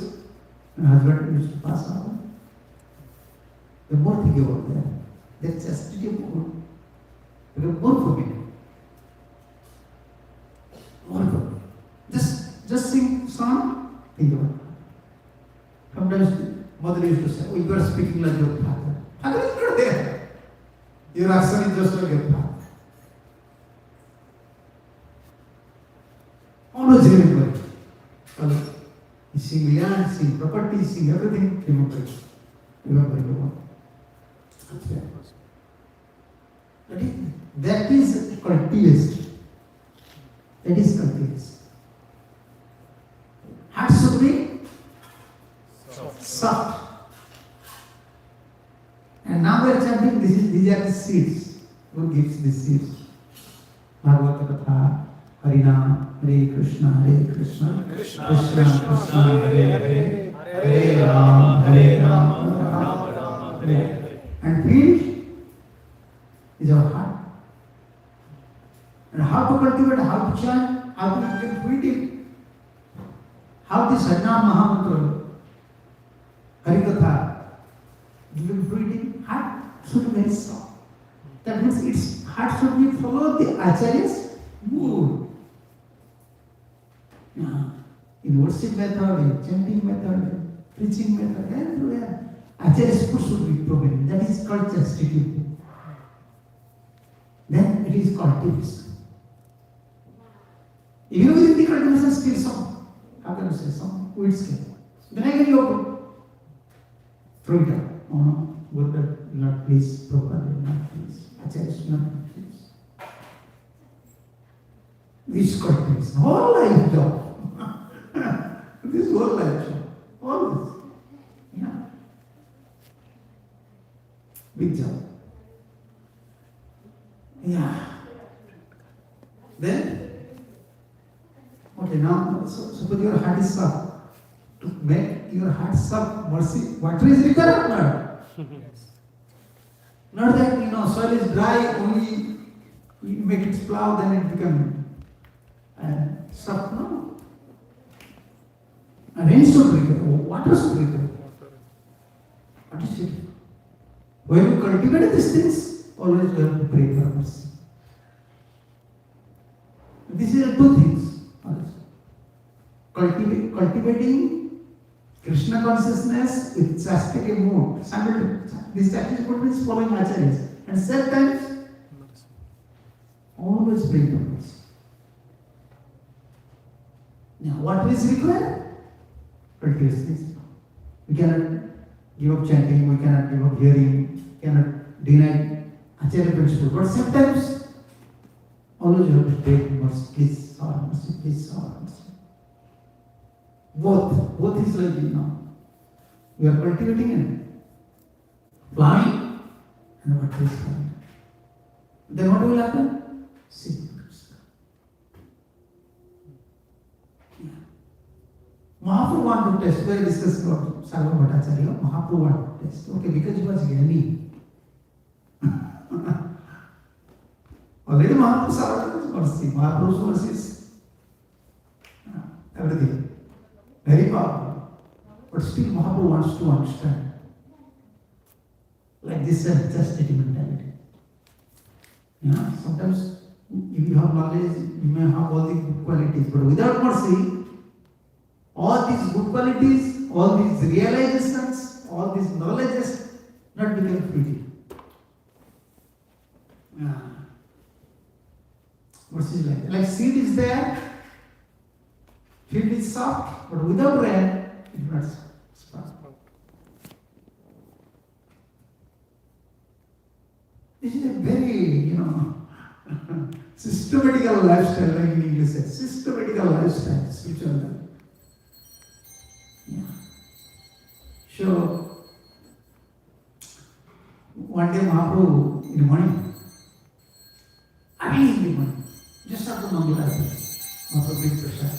my husband used to pass out. The more think about that, that's just more. Become more forgiving. More forgiving. Just sing song, think about it. Sometimes mother used to say, oh, you are speaking like your father. Father is not there. Your action is just like your father. Always remember it. You sing land, sing property, sing everything, remember it. Remember it. That is cultivation. That is cultivation. Heart should be soft. And now we are chanting, these are the seeds. Who gives the seeds? Bhagavata Katha, Harinam, Hare Krishna, Krishna Krishna, Hare Hare, Hare Ram, Ram Ram, Hare Hare. And field is our heart. And how to cultivate, how to chant, how to get feeding, how this Harinam Mahamantra, Harikatha, giving breathing, heart should be very soft. That means its heart should be follow the Acharya's mood. In worship method, in chanting method, in preaching method, everywhere, Acharya's foot should be proven. That is called chastity. Then it is cultivation. Even within the cultivation, still some, how can you say, some weeds came. Then again you open. freedom. Oh no, Buddha will not please, Prabhupada will not please, Acharya will not please. This cultivates whole life job. This whole life job. All this. Yeah. Big job. Yeah. Then, okay, now, suppose your heart is soft. To make your heart soft, mercy, water is required or not? Not that, soil is dry, only you make it plow, then it becomes soft, no. And rain should require, water should require. What is it? When you cultivate these things, always you have to pray for mercy. These are two things. Cultivating Krishna consciousness with chastity mood. This chastity mood means following acharyas. And sometimes, always pray for mercy. Now, what is required? Cultivate this. We cannot give up chanting, we cannot give up hearing, cannot deny acharya principle. But sometimes, always you have to pray for mercy. Please, our mercy, please, our mercy. Both is like we are cultivating and flying, and what is flying. Then what will happen? See. Mahaprabhu want to test, we discussed about Sarva Bhattacharya. Mahaprabhu want to test. Okay, because he was Jnani. Already Mahaprabhu saw mercy. Mahaprabhu's mercy is everything. Very powerful. But still Mahaprabhu wants to understand. Like this chastity mentality. Sometimes if you have knowledge, you may have all the good qualities. But without mercy, all these good qualities, all these realizations, all these knowledges not become free. Mercy is like seed is there, field is soft, but without rain, it will not sprout. This is a very, systematical lifestyle, like in English says, systematical lifestyle, spiritual life. Yeah. So, one day Mahaprabhu in the morning, early in the morning, just after Mangala, Mahaprabhu did prasad.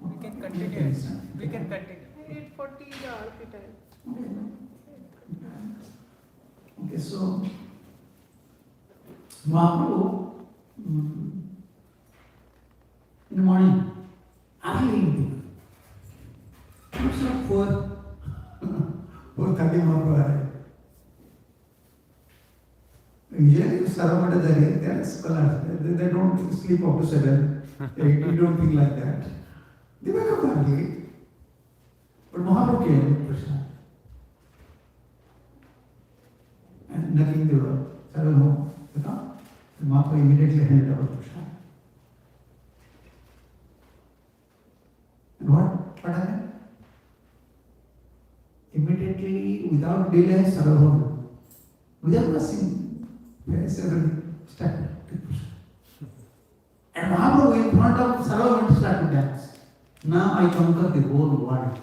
We can continue. We can continue. 8:40 is the RP time. Okay, so Mahaprabhu in the morning, early in the morning, it's not 4:30 Mahaprabhu arrived. Usually, Sarva Bhattacharya, they are scholars. They don't sleep up to 7. You don't think like that. They wake up early. But Mahaprabhu came with Krishna. And knocking the door. Sarva, no. Mahaprabhu immediately handed over Krishna. And what happened? Immediately, without delay, Sarva, without rushing, everything started to push. And Mahaprabhu in front of Sarva went to start to dance. Now I conquer the whole world.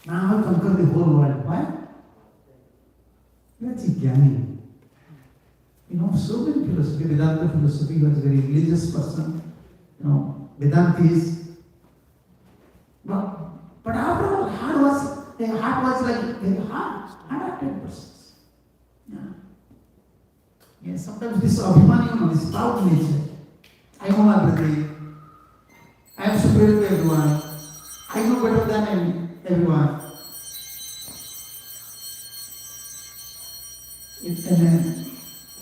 Now I conquer the whole world. Why? That's a jnani. So many philosophy, Vedanta philosophy, he was a very religious person. Vedantis. But after all, heart was like very hard-acted persons. Yeah, sometimes this abhimani, this proud nature. I know everything. I am superior to everyone. I know better than everyone.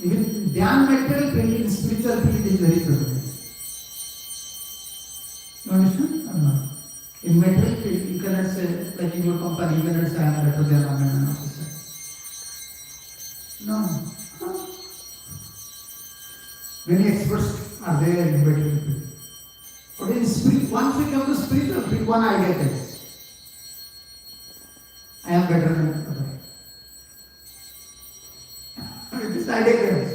Even dhyan material field, in spiritual field is very prevalent. You understand or not? In material field, you cannot say, like in your company, you cannot say I am better than a officer. No. Many experts are there in better people. But in spirit, once we come to spiritual field, one idea comes. I am better than other. This idea comes.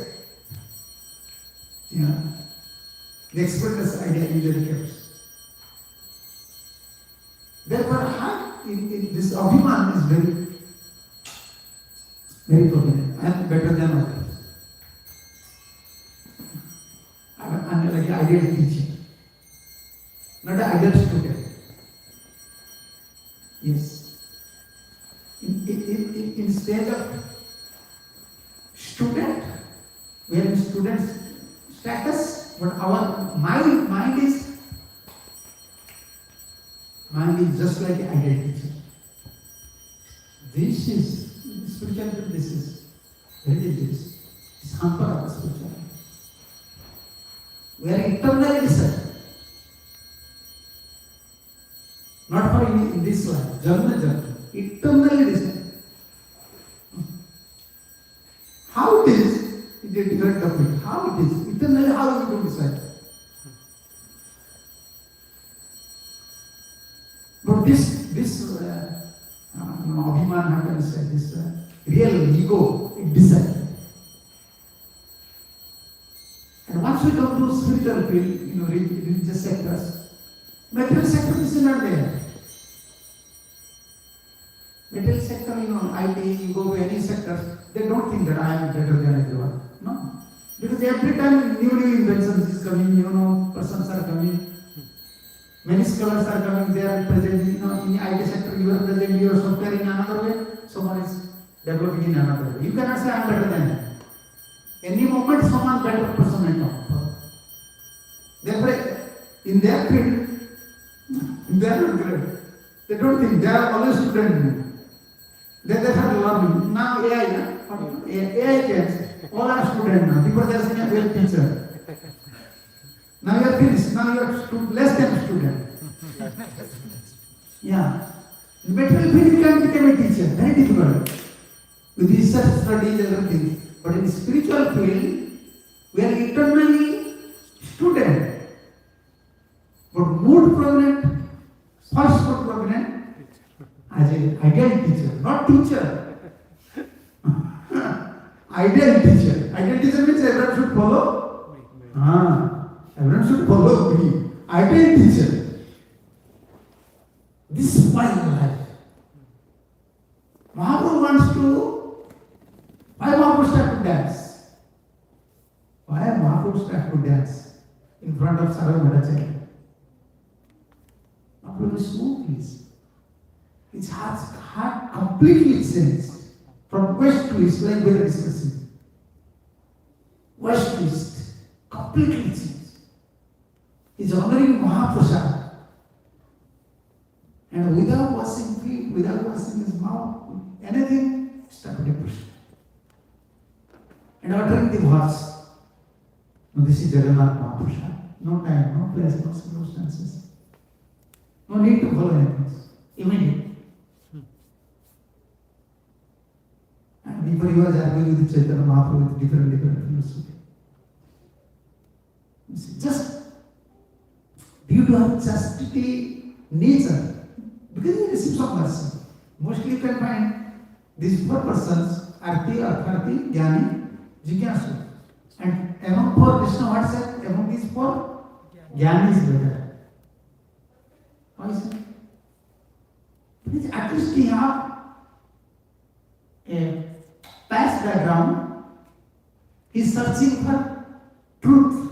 Yeah. The expertness idea usually comes. Therefore, in this abhiman is very prominent. I am better than others. I am like an ideal teacher, not an ideal student. Yes. In stage of student, we are in student status, but our mind is just like an ideal teacher. This is spirituality. This is very dangerous. It's hamper of the spirituality. We are eternally discerned. Not for in this life, journey. Eternally discerned. How it is a different topic. How it is, eternally, how we can decide. But this Abhiman, how can I say, this real ego, it decides. And once we come to spiritual field, religious sectors, material sector is not there. Material sector, IT, you go to any sector, they don't think that I am better than everyone. No. Because every time new inventions is coming, persons are coming, many scholars are coming, they are present, in IT sector, you are present, your software in another way, someone is developing in another way. You cannot say I am better than him. Any moment, someone better person may come. Therefore, in their field, they are not great. They don't think, they are always students. They have learning. Now AI can, all are students now, because they are saying a real teacher. Now you are finished, now you are less than student. Yeah. In material field, you can become a teacher, very difficult. With research studies, everything. But in spiritual field, we are eternally student. But mood prominent, first mood prominent, as an ideal teacher, not teacher. Ideal teacher. Ideal teacher means everyone should follow. Everyone should follow me. Ideal teacher. This is my life. Mahaprabhu wants to. Why Mahaprabhu start to dance? Why Mahaprabhu start to dance in front of Sarvabhaumacharya? Mahaprabhu is smoothness. His heart completely changed. From west to east, like we are discussing. West to east, completely changed. He is honoring Mahaprasad. And without washing feet, without washing his mouth, anything, started depression. And uttering the words, this is Jagannath Mahaprasad. No time, no place, no circumstances. No need to follow anything. Immediate. And before he was arguing with Chaitanya Mahaprabhu with different philosophy. Just due to her chastity nature, because he receives some mercy. Mostly you can find these four persons, Arti, Artharti, Jnani, Jigyasu. And among four, Krishna what said? Among these four, Jnani is better. Why is it? Because at least he have a past background, he is searching for truth.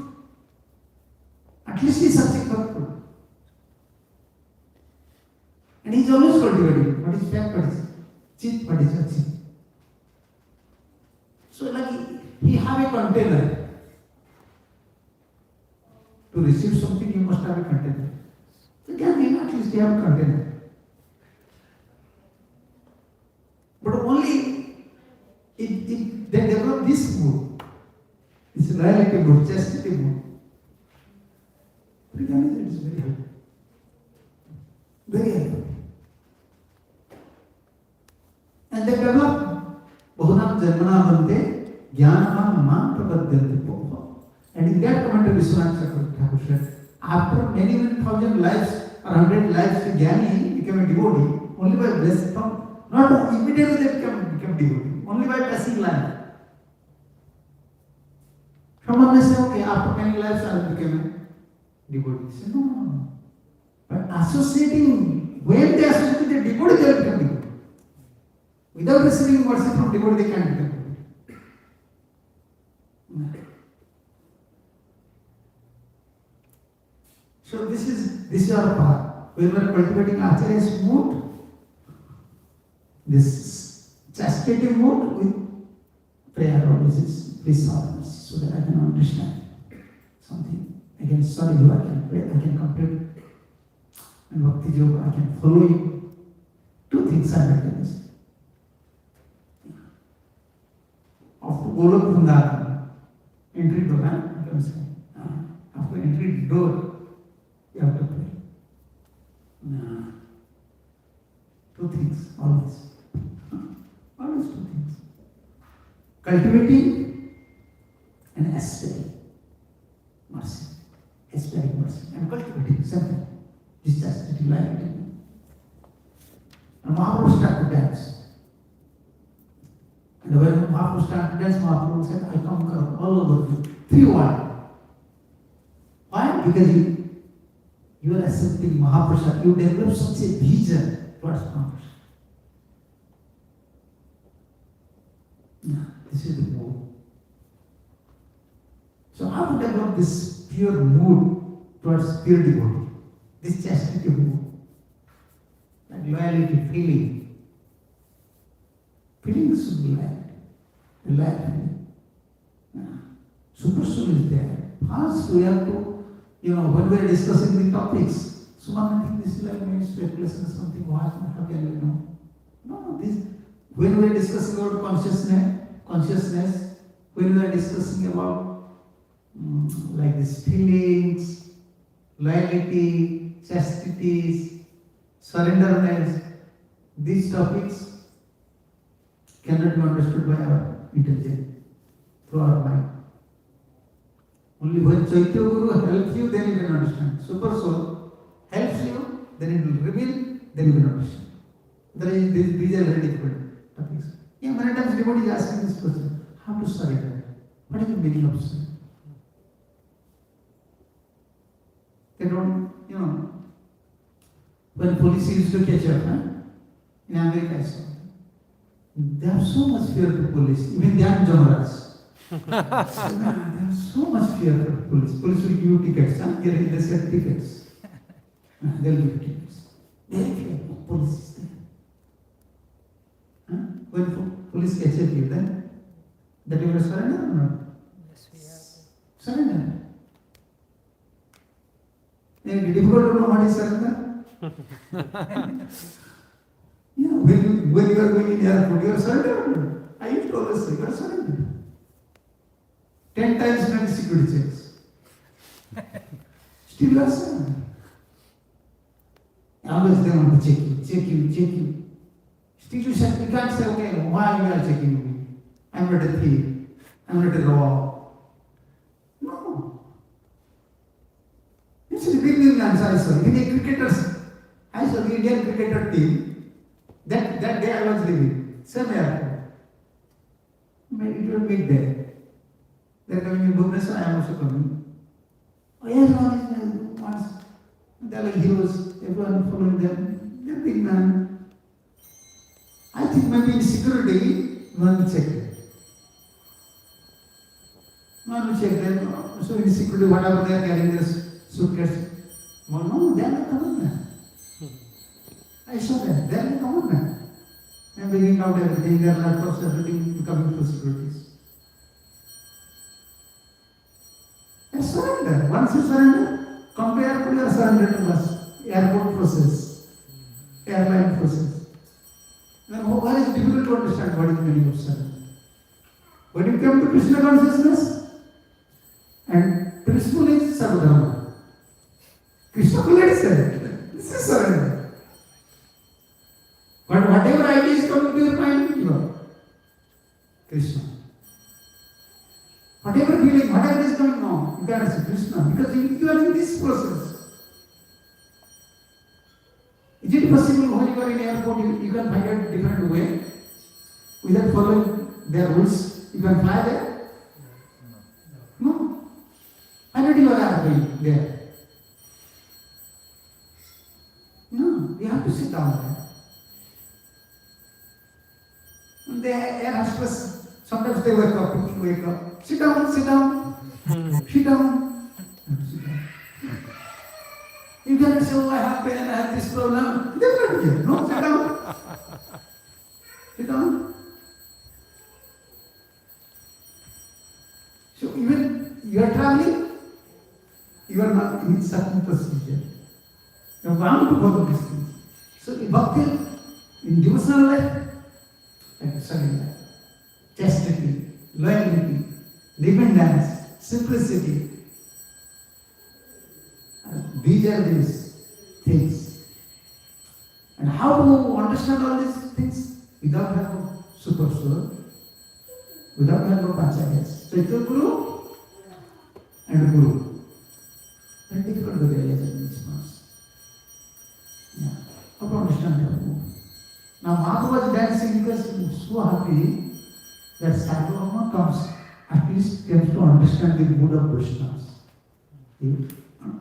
At least he is searching for truth. And he is always cultivating. What is fact? What is chit? What is achit? So like he have a container. To receive something, you must have a container. So can at least he have a container. But only they develop this mood. It's a loyalty mood, chastity mood. Regardless, it is very helpful. Very helpful. And they develop Bahunam Janmana Bante, Jnanam Man Prabhadyante Bhava. And in that commentary, Vishwanath Thakur said, after many, many thousand lives or 100 lives, Jnani became a devotee only by blessing from, not immediately they become devotee, only by passing life. Someone may say, okay, after many lives I became a devotee. Say, no. But associating, when they associate with a devotee, they will become devotee. Without receiving mercy from devotee, they can't become devotee. So this is our path. When we are cultivating Acharya's mood, this chastity mood with prayer always is please solve this so that I can understand something. I can study you, I can pray, I can complete. And Bhakti Yoga, I can follow you. Two things simultaneously. After Golok Vrindavan, entry door, I can say. After entry door, you have to pray. Two things, always. Always two things. Cultivating and aspiring mercy. Aspiring mercy and cultivating something. This chastity, life. And Mahaprabhu started to dance. And when Mahaprabhu started to dance, Mahaprabhu said, I conquer all over you. 3 words. Why? Because you are accepting Mahaprasad. You develop such a vision towards Mahaprasad. Yeah, this is the mood. So how to develop this pure mood towards pure devotee? This chastity mood, that loyalty feeling. Feeling should be loyal feeling. Super soul is there. First we have to, when we are discussing the topics, someone may think this is like maybe speculation or something, how can we know? No, when we are discussing about consciousness, when we are discussing about like these feelings, loyalty, chastities, surrenderness, these topics cannot be understood by our intelligence, through our mind. Only when Chaitya Guru helps you, then you can understand. Super Soul helps you, then it will reveal, then you can understand. These are very different topics. Yeah, many times devotee is asking this question, how to surrender? What is the meaning of surrender? They don't, when police used to catch up, in America I saw, they have so much fear to police, even they are Jamaras. They have so much fear for police. Police will give you tickets, here they sell tickets. They will give tickets. Very fearful, police is there. When police catch you, then that you will surrender or not? Yes, we are. Surrender. Is it difficult to know what is surrender? When you are going in airport, you are surrendered. I used to always say, you are surrendered. 10 times many security checks. Still you are surrendered. Always they want to check you. Still you can't say, okay, why you are checking me? I'm not a thief. I'm not a robber. No. It's a big answer I saw. I saw the Indian cricketer team. That day I was leaving. Same airport. Maybe it was midday. They are coming in Bhubaneswar, I am also coming. Oh yes, once. They are like heroes, everyone following them. They are big man. I think maybe in security, no one will check them. No one will check them. So in security, whatever they are carrying this suitcase. Well, no, they are not common man. I saw them, they are not common man. And bringing out everything, their laptops, everything coming to securities. And surrender. Once you surrender, compare to your surrender to us. Airport process, airline process. Then why is it difficult to understand what is the meaning of surrender? When you come to Krishna consciousness, and principle is Sarvadharma. Krishna will say, this is surrender. But whatever idea is coming to your mind, Krishna. Whatever feeling, whatever is going on, you can say Krishna because you are in this process. Is it possible when you are in airport, you can find a different way without following their rules? You can fly there? No. Why not you are going there? No, you have to sit down there. And the air hostess, sometimes they wake up, people wake up. Sit down, sit down, sit down. Sit down. You cannot say, oh, I have pain, I have this problem. They will not hear. No, sit down. Sit down. So even you are traveling, you are not in certain procedure. You are bound to follow these things. So in bhakti, in devotional life, like surrender, chastity, loyalty, dependence, simplicity. These are these things. And how to understand all these things? Without help of super soul, without help of acharyas. So it's a guru and a guru. Very difficult to realize in this mass. Yeah. How to understand that? Now Mahatma was dancing because he was so happy that Sadhguru comes, at least comes to understand the mood of Vaishnavas.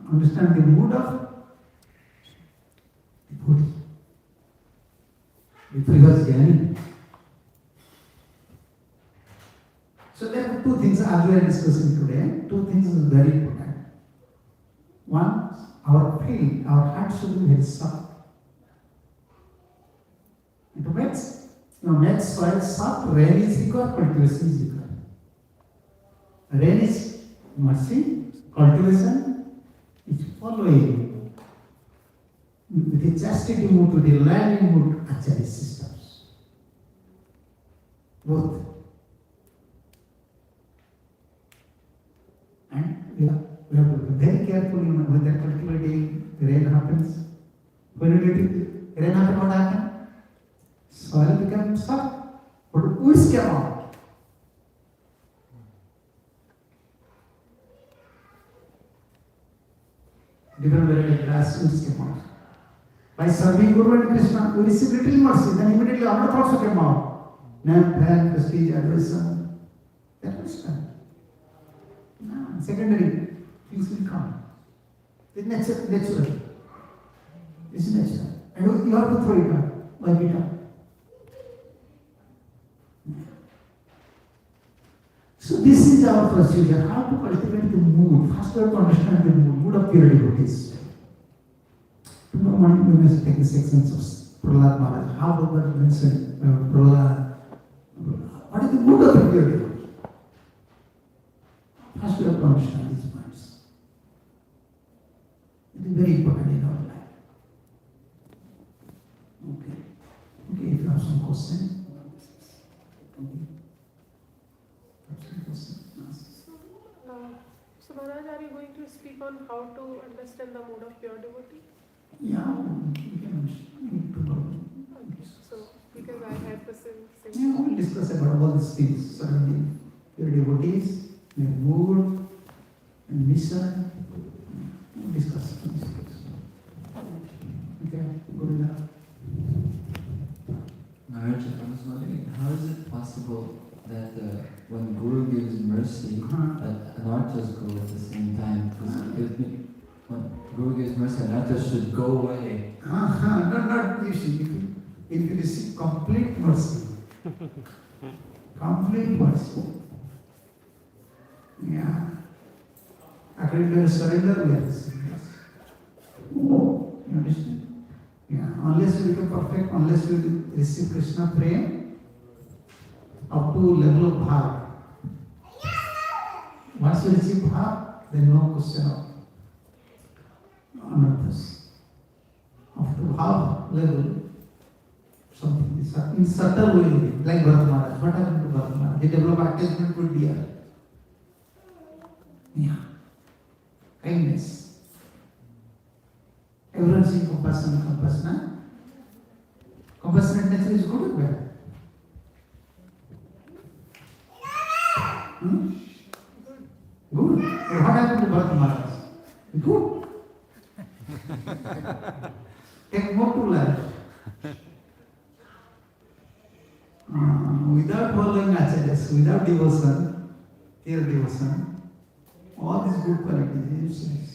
Understand the mood of devotee. If he was jnani. So there are two things as we are discussing today. Two things is very important. One, our feeling, our heart should be very soft. It makes soil soft. Rain is required, cultivation is required. Rain is mercy, cultivation is following with the chastity mood to the learning mood acharya systems. Both. And we have to be very careful when they are cultivating, the rain happens. When the rain happens, what happens? Soil becomes soft, but weeds come out. Different variety of grass weeds came out. By serving Guru and Krishna, we receive little mercy, then immediately other thoughts came out. Name, fame, prestige, admiration. That was done. No, secondary things will come. It's natural. It's natural. And you have to throw it out, wipe it out. So this is our procedure, how to cultivate the mood. First we have to understand the mood of pure devotees. Tomorrow morning we must take the sections of Prahlad Maharaj. How Bhagavad mentioned Prahlad. What is the mood of a pure devotee? First we have to understand these points. It is very important in our life. Okay, if you have some question. Okay. So Maharaj, are you going to speak on how to understand the mood of pure devotee? Yeah, we can speak about it. So, because I had the same. Yeah, we will discuss about all these things surrounding pure devotees, their mood and mission. We will discuss these things. Okay, good enough. Maharaj, I was wondering, how is it possible that when Guru gives mercy, that anarthas go at the same time? Because when Guru gives mercy, anarthas should go away. Not you see. If you receive complete mercy, complete mercy, yeah, according to your surrender, we are receiving mercy. You understand? Yeah, unless you become perfect, unless you receive Krishna prema, up to level of bhav. Once you receive bhav, then no question of anarthas. Up to bhav level, something in subtle way, like Bharat Maharaj. What happened to Bharat Maharaj? He developed attachment with deer. Yeah. Kindness. Everyone saying compassion. Compassionate nature is good or bad? Hmm? Good. So what happened to Bharat Maharaj? Good. Take more to life. Without following acharyas, without devotion, pure devotion, all these good qualities are useless.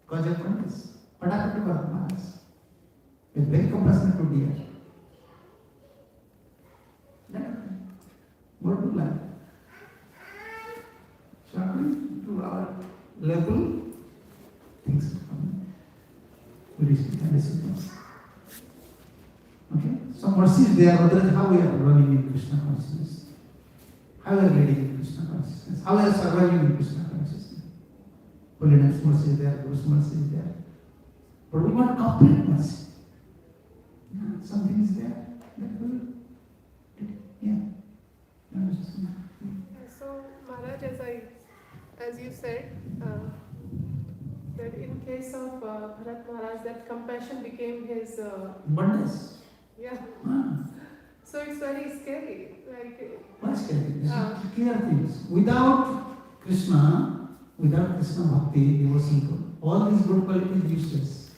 Cause of practice. What happened to Bharat Maharaj? He was very compassionate to deer. More to life. So according to our level, things will come. We receive. Okay? So mercy is there, otherwise how we are running in Krishna consciousness? How we are leading in Krishna consciousness? How we are surviving in Krishna consciousness? Holiness mercy is there, Guru's mercy is there. But we want complete mercy. Something is there that will, yeah. So, Maharaj, as you said, that in case of Bharat Maharaj, that compassion became his Abundance. yeah. Ah. So it's very scary. Like What's scary? Clear things. Without Krishna bhakti, devotion, all these good qualities useless.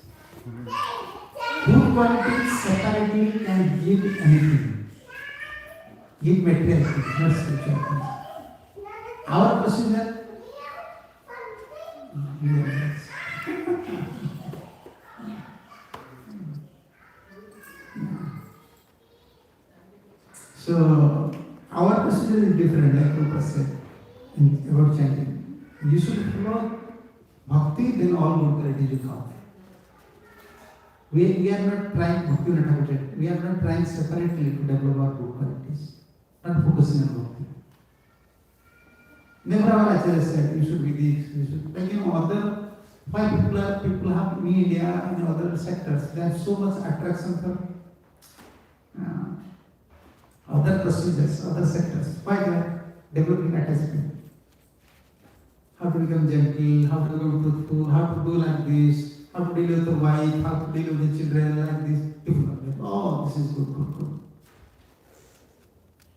Good qualities separately can give anything. Give material things, not spiritual things. Our procedure, so our procedure is different, like Prabhupada said about chanting. You should follow bhakti, then all good qualities will come. We are not trying bhakti, we are not trying separately to develop our good qualities, not focusing on bhakti. Never our Acharya said you should be this, you should. Like other why people have media in other sectors, they have so much attraction for other procedures, other sectors. Why they are developing attachment? How to become gentle, how to become truthful, how to do like this, how to deal with the wife, how to deal with the children like this. People are like, oh, this is good.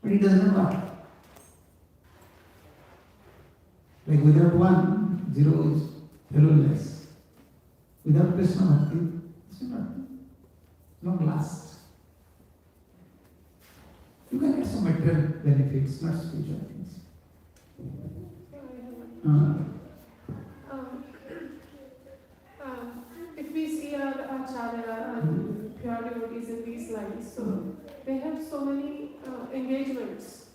But it does not work. Like without one, zero is valueless. Without Krishna bhakti, it's not last. You can get some material benefits, not spiritual things. If we see our Acharya and pure devotees in these lines, so they have so many engagements.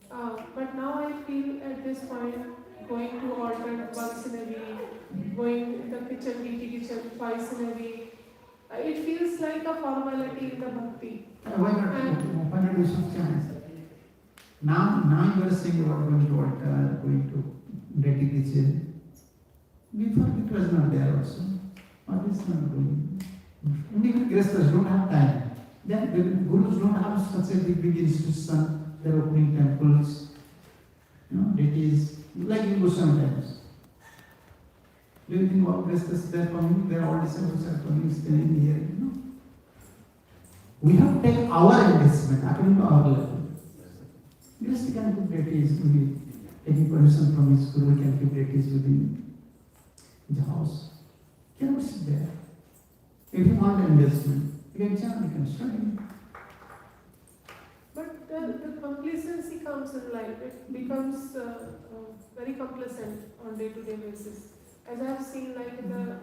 But now I feel at this point, going to altar once in a week, going in the kitchen, DT kitchen twice in a week, it feels like a formality in the bhakti. Why not do some chance? Now you are saying about going to altar, going to DT kitchen. Before it was not there also. What is not doing? And even Grihasthas don't have time. Then the Gurus don't have such a big institution. They're opening temples. Deities, like in Goswami times. Do you think all Grihasthas they are coming? They are all disciples are coming, staying here. We have to take our investment according to our level. Grihastha can keep deities, maybe taking permission from his Guru, can keep deities within the house. Cannot sit there. If you want investment, you can chant, you can study. But the complacency comes in life. It becomes very complacent on day-to-day basis. As I have seen, like in the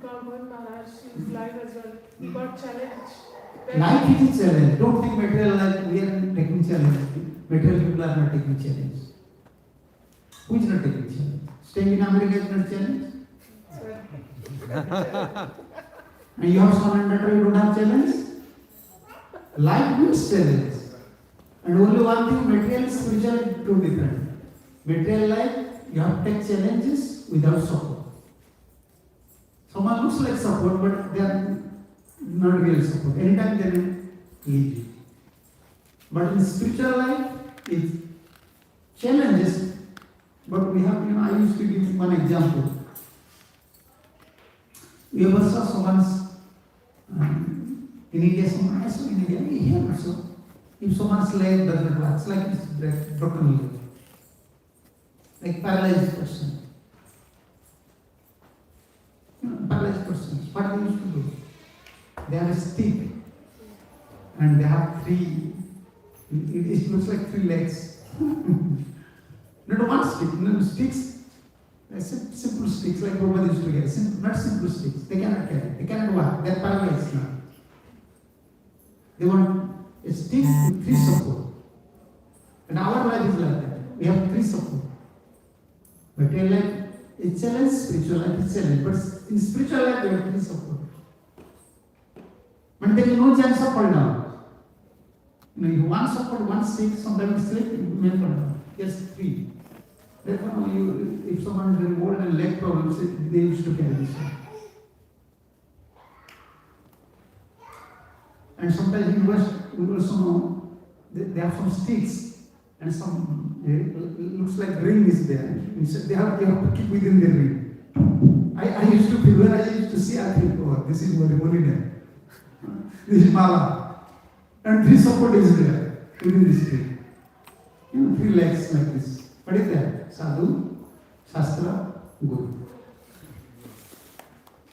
Gaudiya Maharaj's life as well, he got challenged. Life is a challenge. Don't think material life, we are taking challenge. Material people are not taking challenge. Who is not taking challenge? Staying in America is not challenge. And you have son and daughter, you don't have challenge. Life needs challenge. And only one thing, material and spiritual is two different. Material life, you have to take challenges without support. Someone looks like support, but they are not real support. Anytime they will leave you. But in spiritual life, it's challenges. But we have, I used to give one example. We ever saw someone's in India, someone I saw in India, here also. If someone's leg doesn't work, it's like it's broken leg. Like paralyzed person. Paralyzed persons, what they used to do? They have a stick and they have three, it looks like 3 legs. Not one stick, no sticks, simple sticks like Prabhupada used to get, not simple sticks, they cannot carry, they cannot walk, they are paralyzed now. They want a stick with 3 support. And our life is like that, we have 3 support. Material life is challenge, spiritual life is challenge, but in spiritual life we have 3 support. But there is no chance of fall down. If one support, one stick, sometimes slip, you may fall down. Yes, 3. Therefore, if someone is involved in leg problems, they used to carry this one. And sometimes in West, we also know they have some sticks and some, it looks like ring is there. They have to keep within the ring. I used to feel, when I used to see, I think, oh, this is what holy name. This is mala. And 3 support is there within this tree. 3 legs like this. What is that? Sadhu, Shastra, Guru.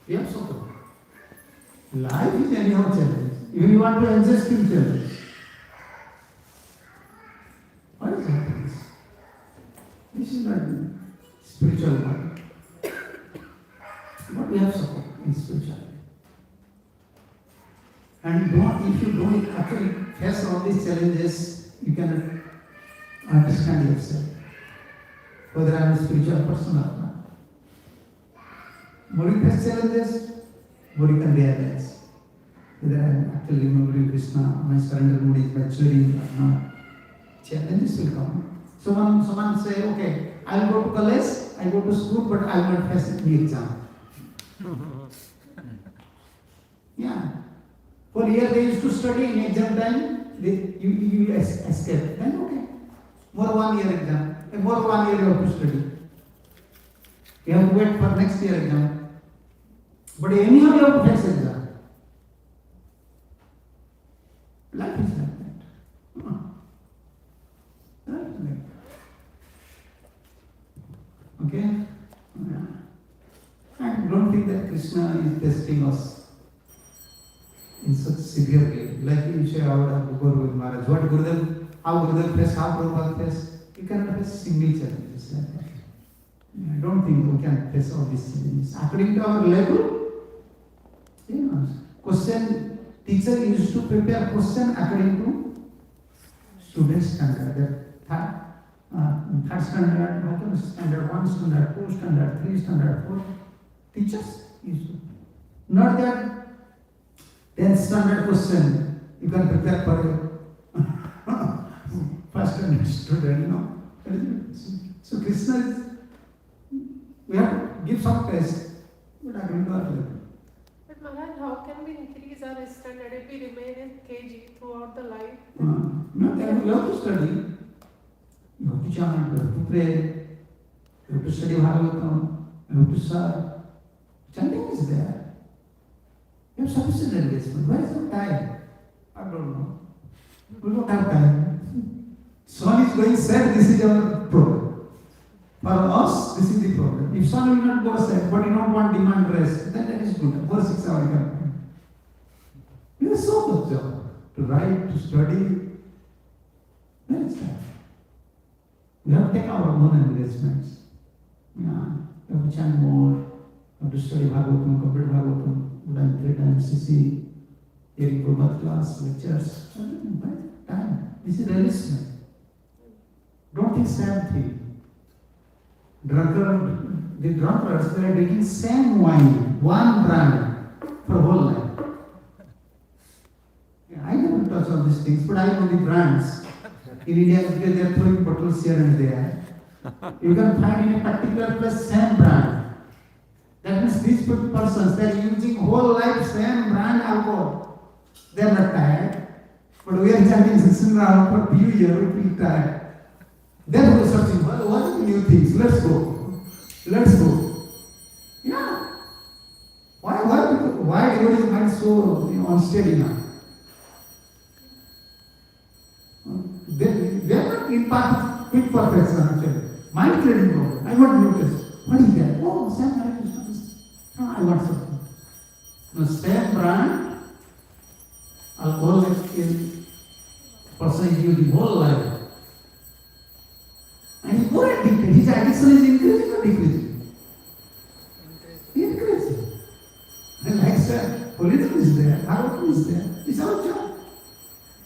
We have support. Life is anyhow challenge. Even you want to enjoy spiritual. What is happiness? This is not spiritual life. But we have support in spiritual life. And if you don't actually face all these challenges, you cannot understand yourself. Whether I am a spiritual person or not. More you face challenges, more you can realize whether I am actually remembering Krishna, my surrender mood is maturing or not. Challenges will come. Someone say, okay, I will go to college, I go to school, but I will not face any exam. Yeah. For a year they used to study, in exam time, you escape. Then okay. More 1 year exam. More 1 year you have to study. You have to wait for next year exam. But anyhow you have to face exam. Life is like that. Life is like that. Okay? Yeah. And don't think that Krishna is testing us in such severe way. Like you say, our Guru Maharaj, what Gurudev, how Gurudev faced, how Prabhupada faced, you cannot face single challenges like that. I don't think we can face all these challenges. According to our level, question, teacher used to prepare question according to student standard. Third standard, standard 1, standard 2, standard 3, standard 4. Teachers used to. Not that 10th standard question you can prepare for first standard student, So Krishna is, we have to give some test, but according to our level. But Maharaj, how can we increase our standard if we remain in KG throughout the life? No, you have to study. You have to chant, you have to pray, you have to study Bhagavatam, you have to serve. Chanting is there. You have sufficient engagement. Where is the time? I don't know. We don't have time. Sun is going sad, this is our problem. For us, this is the problem. If sun will not go sad, but you don't want demand rest, then that is good. For 6 hours you can. We have so much job to write, to study. Where is that? We have to take our own engagements. Yeah. We have to chant more, we have to study Bhagavatam, complete Bhagavatam, done 3 times CC, hearing Prabhupada class, lectures. Time. This is realism. Don't think same thing. The drunkards, they are drinking same wine, one brand for whole life. Yeah, I never touch all these things, but I know the brands. In India, they are throwing bottles here and there. You can find in a particular place same brand. That means these persons, they are using whole life same brand alcohol. They are not tired. But we are chanting Sisindra for few years, we feel tired. Then we are searching, what are the new things? Let's go. Let's go. Yeah. Why devotees' mind so unsteady now? in path with perfection actually. Mind clearing problem. I want new test. What is that? Oh, Sam Hare Krishna. No, I want something. No, same brand, alcohol is person is using whole life. And he's more addicted. His addiction is increasing or decreasing? Increasing. And like said, Holiness is there, Bhagavatam is there. It's our job.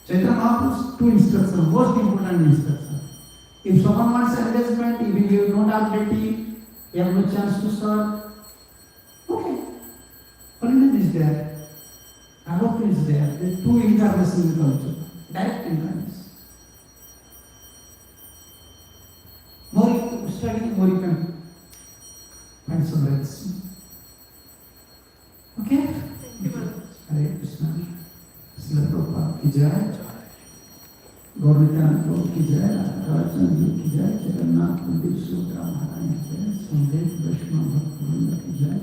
Chaitanya Mahaprabhu's two instructions, most important instruction. If someone wants engagement, even you don't have deity, you have no chance to serve, okay. Holiness is there, Bhagavatam is there. There are two incarnations with also. Direct incarnations. More you study, more you can find some rights. Okay? Thank you, Maharaj. Hare Krishna. Srila Prabhupada ki jai. Gaudiya ki jai. Rajchandra ki jai. Jagannath Mandir Sudra Maharaj ki jai. Sandeep Vaishnava Bhaktivinoda ki jai.